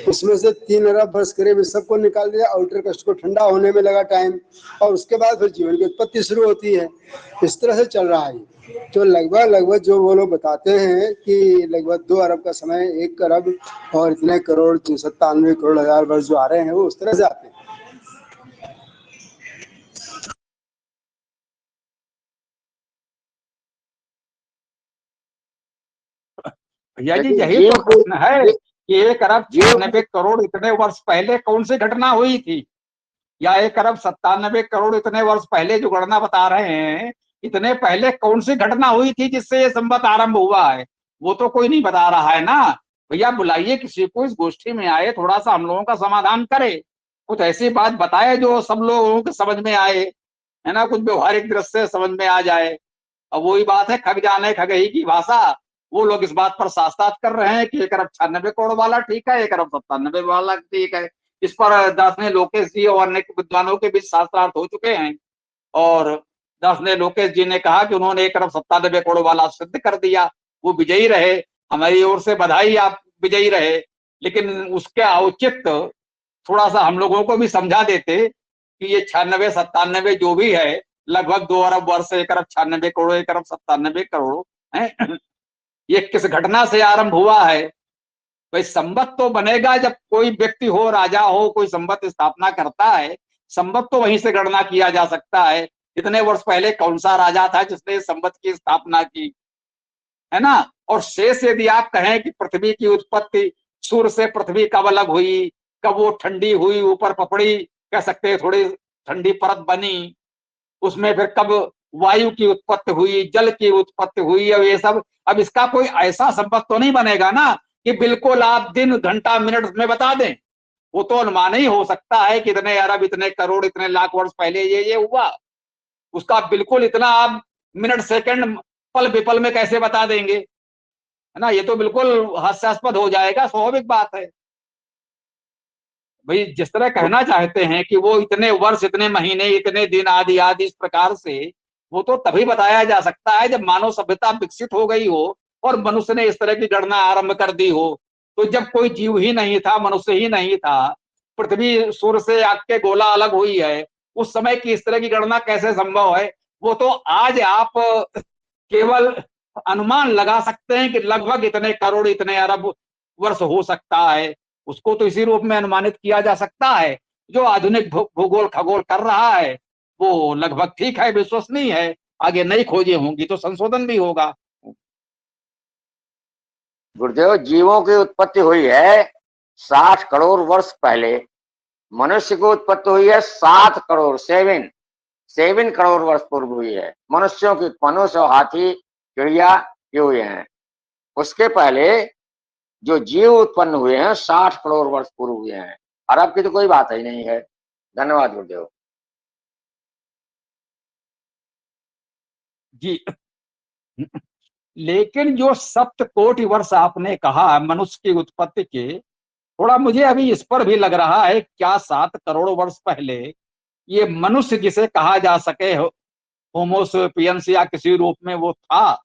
Speaker 4: उसमें से 3 अरब वर्ष करीब इस सबको निकाल दिया, आउटर क्रस्ट को ठंडा होने में लगा टाइम, और उसके बाद फिर जीवन की उत्पत्ति शुरू होती है। इस तरह से चल रहा है। तो लगभग जो वो लोग बताते हैं कि लगभग 2 अरब का समय 1 अरब और इतने करोड़ 97 करोड़ हजार वर्ष जो आ रहे हैं, वो उस तरह से आते हैं।
Speaker 2: भैया जी यही तो प्रश्न है कि 1 अरब 96 करोड़ इतने वर्ष पहले कौन सी घटना हुई थी, या 1 अरब 97 करोड़ इतने वर्ष पहले जो गणना बता रहे हैं, इतने पहले कौन सी घटना हुई थी जिससे ये संवत आरंभ हुआ है, वो तो कोई नहीं बता रहा है ना। भैया बुलाइए किसी को, इस गोष्ठी में आए, थोड़ा सा हम लोगों का समाधान करे, कुछ ऐसी बात बताए जो सब लोगों को समझ में आए, है ना, कुछ व्यवहारिक दृष्टि से समझ में आ जाए। अब वही बात है, खग जाने खगही की भाषा। वो लोग इस बात पर साथ कर रहे हैं कि 1 अरब 96 करोड़ वाला ठीक है, 1 अरब 97 वाला ठीक है। इस पर दासने लोकेश जी और अनेक विद्वानों के बीच शास्त्रार्थ हो चुके हैं, और दासने लोकेश जी ने कहा कि उन्होंने 1 अरब 97 करोड़ वाला सिद्ध कर दिया, वो विजयी रहे, हमारी ओर से बधाई, आप विजयी रहे। लेकिन उसके औचित्य थोड़ा सा हम लोगों को भी समझा देते कि ये 96 97 जो भी है, लगभग 2 अरब वर्ष, 1 अरब 96 करोड़, 1 अरब 97 करोड़ है, ये किस घटना से आरंभ हुआ है। भाई संवत तो बनेगा जब कोई व्यक्ति हो, राजा हो, कोई संवत स्थापना करता है, संवत तो वहीं से गणना किया जा सकता है, इतने वर्ष पहले कौन सा राजा था जिसने संवत की स्थापना की, है ना। और शेष यदि आप कहें कि पृथ्वी की उत्पत्ति सूर्य से पृथ्वी कब अलग हुई, कब वो ठंडी हुई, ऊपर पपड़ी कह सकते हैं, थोड़ी ठंडी परत बनी, उसमें फिर कब वायु की उत्पत्ति हुई, जल की उत्पत्ति हुई, अब ये सब, अब इसका कोई ऐसा संबंध तो नहीं बनेगा ना कि बिल्कुल आप दिन घंटा मिनट में बता दें। वो तो अनुमान ही हो सकता है कि इतने अरब इतने करोड़ इतने लाख वर्ष पहले ये हुआ, उसका बिल्कुल इतना आप मिनट सेकंड पल विपल में कैसे बता देंगे, है ना। ये तो बिल्कुल हास्यास्पद हो जाएगा, स्वाभाविक बात है। भाई जिस तरह कहना चाहते हैं कि वो इतने वर्ष इतने महीने इतने दिन आदि आदि इस प्रकार से, वो तो तभी बताया जा सकता है जब मानव सभ्यता विकसित हो गई हो और मनुष्य ने इस तरह की गणना आरंभ कर दी हो। तो जब कोई जीव ही नहीं था, मनुष्य ही नहीं था, पृथ्वी सूर्य से आग के गोला अलग हुई है, उस समय की इस तरह की गणना कैसे संभव है। वो तो आज आप केवल अनुमान लगा सकते हैं कि लगभग इतने करोड़ इतने अरब वर्ष हो सकता है, उसको तो इसी रूप में अनुमानित किया जा सकता है। जो आधुनिक भूगोल खगोल कर रहा है वो लगभग ठीक है, विश्वसनीय है, आगे नई खोजें होंगी तो संशोधन भी होगा।
Speaker 3: गुरुदेव, जीवों की उत्पत्ति हुई है 60 करोड़ वर्ष पहले मनुष्य की उत्पत्ति हुई है। 7 करोड़ 7 करोड़ वर्ष पूर्व हुई है। मनुष्यों की, मनुष्य और हाथी, चिड़िया ये हुए हैं। उसके पहले जो जीव उत्पन्न हुए हैं 60 करोड़ वर्ष पूर्व हुए हैं। अरब की तो कोई बात ही नहीं है। धन्यवाद गुरुदेव
Speaker 2: जी। लेकिन जो सप्त कोटि वर्ष आपने कहा मनुष्य की उत्पत्ति के, थोड़ा मुझे अभी इस पर भी लग रहा है, क्या 7 करोड़ वर्ष पहले ये मनुष्य जिसे कहा जा सके होमोसेपियंस या किसी रूप में वो था,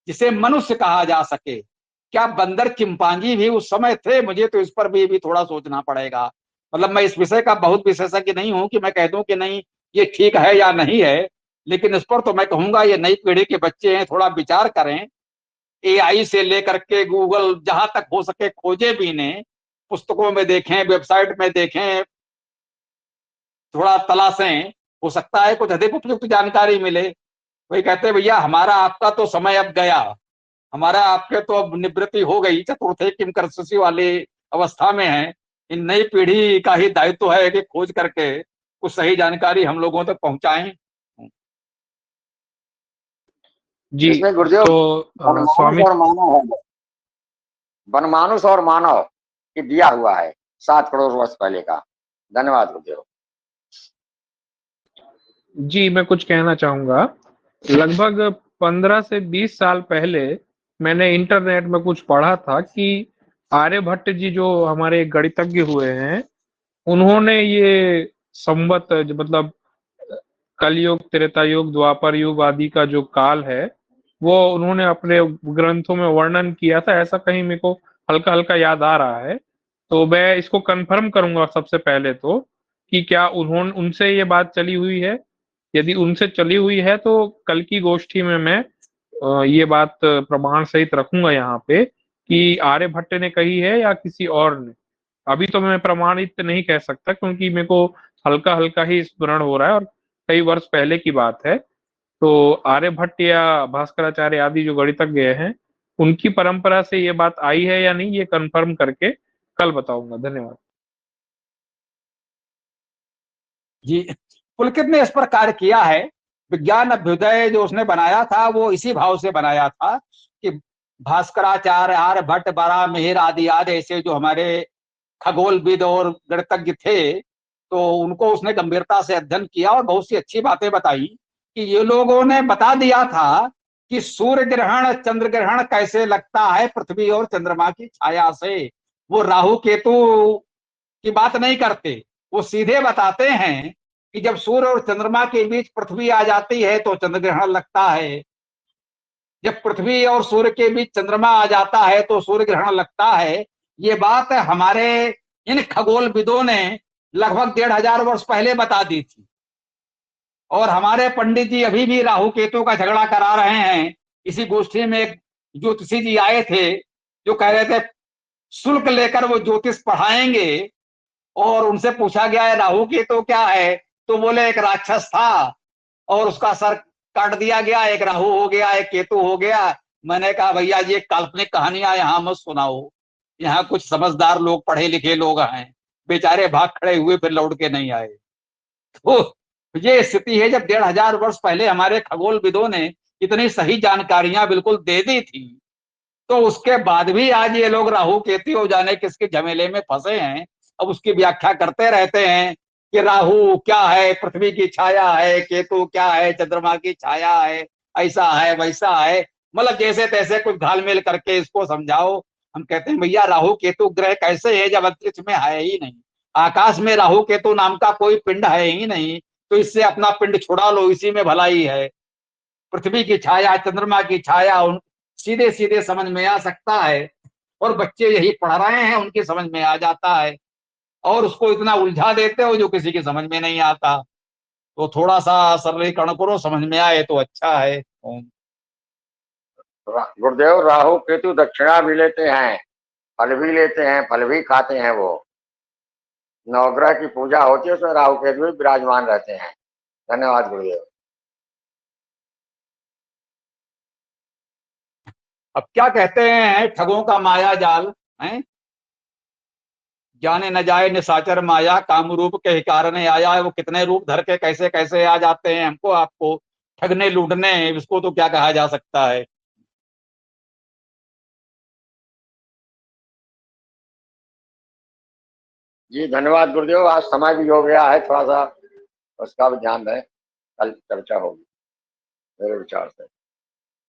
Speaker 2: जिसे मनुष्य कहा जा सके, क्या बंदर चिंपांजी भी उस समय थे? मुझे तो इस पर भी थोड़ा सोचना पड़ेगा। मतलब मैं इस विषय का बहुत विशेषज्ञ नहीं हूं कि मैं कह दूं कि नहीं ये ठीक है या नहीं है, लेकिन इस पर तो मैं कहूंगा ये नई पीढ़ी के बच्चे हैं, थोड़ा विचार करें। एआई से लेकर के गूगल जहां तक हो सके खोजे भी ने, पुस्तकों में देखें, वेबसाइट में देखें, थोड़ा तलाशें, हो सकता है कुछ अधिक उपयुक्त जानकारी मिले। वही कहते हैं भैया हमारा आपका तो समय अब गया, हमारा आपके तो अब निवृत्ति हो गई, चतुर्थे किम कर्षसि वाली अवस्था में है। इन नई पीढ़ी का ही दायित्व है कि खोज करके कुछ सही जानकारी हम लोगों तक पहुंचाएं।
Speaker 1: जी।
Speaker 3: इसमें गुरुदेव
Speaker 1: तो
Speaker 3: बनमानुष
Speaker 1: स्वामी
Speaker 3: और मानव है, बनमानुष और मानव ये दिया हुआ है 7 करोड़ वर्ष पहले का। धन्यवाद गुरुदेव।
Speaker 1: जी, मैं कुछ कहना चाहूंगा। लगभग 15 से 20 साल पहले मैंने इंटरनेट में कुछ पढ़ा था कि आर्यभट्ट जी जो हमारे गणितज्ञ हुए हैं, उन्होंने ये संवत मतलब कलयुग, त्रेता युग, द्वापर युग आदि का जो काल है, वो उन्होंने अपने ग्रंथों में वर्णन किया था। ऐसा कहीं मेरे को हल्का हल्का याद आ रहा है। तो मैं इसको कंफर्म करूंगा सबसे पहले तो कि क्या उन्होंने उनसे ये बात चली हुई है। यदि उनसे चली हुई है तो कल की गोष्ठी में मैं ये बात प्रमाण सहित रखूंगा यहाँ पे कि आर्यभट्ट ने कही है या किसी और ने। अभी तो मैं प्रमाणित नहीं कह सकता क्योंकि मेरे को हल्का हल्का ही स्मरण हो रहा है और कई वर्ष पहले की बात है। तो आर्यभट्ट या भास्कराचार्य आदि जो गणितज्ञ हैं, उनकी परंपरा से ये बात आई है या नहीं, ये कंफर्म करके कल बताऊंगा। धन्यवाद।
Speaker 2: जी, पुलकित ने इस पर कार्य किया है। विज्ञान अभ्युदय जो उसने बनाया था वो इसी भाव से बनाया था कि भास्कराचार्य, आर्यभट्ट, बराहमिहिर आदि आदि ऐसे जो हमारे खगोलविद और गणितज्ञ थे, तो उनको उसने गंभीरता से अध्ययन किया और बहुत सी अच्छी बातें बताई कि ये लोगों ने बता दिया था कि सूर्य ग्रहण, चंद्र ग्रहण कैसे लगता है पृथ्वी और चंद्रमा की छाया से। वो राहु केतु की बात नहीं करते, वो सीधे बताते हैं कि जब सूर्य और चंद्रमा के बीच पृथ्वी आ जाती है तो चंद्र ग्रहण लगता है, जब पृथ्वी और सूर्य के बीच चंद्रमा आ जाता है तो सूर्य ग्रहण लगता है। ये बात हमारे इन खगोलविदों ने लगभग 1500 वर्ष पहले बता दी थी। और हमारे पंडित जी अभी भी राहु केतु का झगड़ा करा रहे हैं। इसी गोष्ठी में एक ज्योतिषी जी आए थे जो कह रहे थे शुल्क लेकर वो ज्योतिष पढ़ाएंगे, और उनसे पूछा गया है राहु केतु क्या है, तो बोले एक राक्षस था और उसका सर काट दिया गया, एक राहु हो गया, एक केतु हो गया। मैंने कहा भैया ये काल्पनिक कहानियां यहाँ मत सुनाओ, यहाँ कुछ समझदार लोग, पढ़े लिखे लोग हैं, बेचारे भाग खड़े हुए फिर लौट के नहीं आए। तो ये स्थिति है जब 1500 वर्ष पहले हमारे खगोलविदों ने इतनी सही जानकारियां बिल्कुल दे दी थी, तो उसके बाद भी आज ये लोग राहु केतु हो जाने किसके झमेले में फंसे हैं। अब उसकी व्याख्या करते रहते हैं कि राहु क्या है, पृथ्वी की छाया है, केतु क्या है, चंद्रमा की छाया है, ऐसा है वैसा है, मतलब जैसे तैसे कुछ घालमेल करके इसको समझाओ। हम कहते हैं भैया राहु केतु ग्रह कैसे है जब अंतरिक्ष में है ही नहीं, आकाश में राहु केतु नाम का कोई पिंड है ही नहीं, तो इससे अपना पिंड छुड़ा लो, इसी में भलाई है। पृथ्वी की छाया, चंद्रमा की छाया उन सीधे सीधे समझ में आ सकता है, और बच्चे यही पढ़ रहे हैं, उनकी समझ में आ जाता है, और उसको इतना उलझा देते हो जो किसी की समझ में नहीं आता। तो थोड़ा सा सरलीकरण करो, समझ में आए तो अच्छा है।
Speaker 3: गुरुदेव राहु केतु दक्षिणा भी लेते हैं, फल भी लेते हैं, फल भी खाते हैं। वो नवग्रह की पूजा होती है, उसमें राहु केतु भी विराजमान रहते हैं। धन्यवाद गुरुदेव।
Speaker 2: अब क्या कहते हैं ठगों का माया जाल है। जाने न जाए निशाचर माया, काम रूप के कारण आया है। वो कितने रूप धर के कैसे कैसे आ जाते हैं हमको आपको ठगने लूटने, इसको तो क्या कहा जा सकता है।
Speaker 3: जी धन्यवाद गुरुदेव, आज समय भी हो गया है, थोड़ा सा उसका भी ध्यान दें, कल चर्चा होगी मेरे विचार से।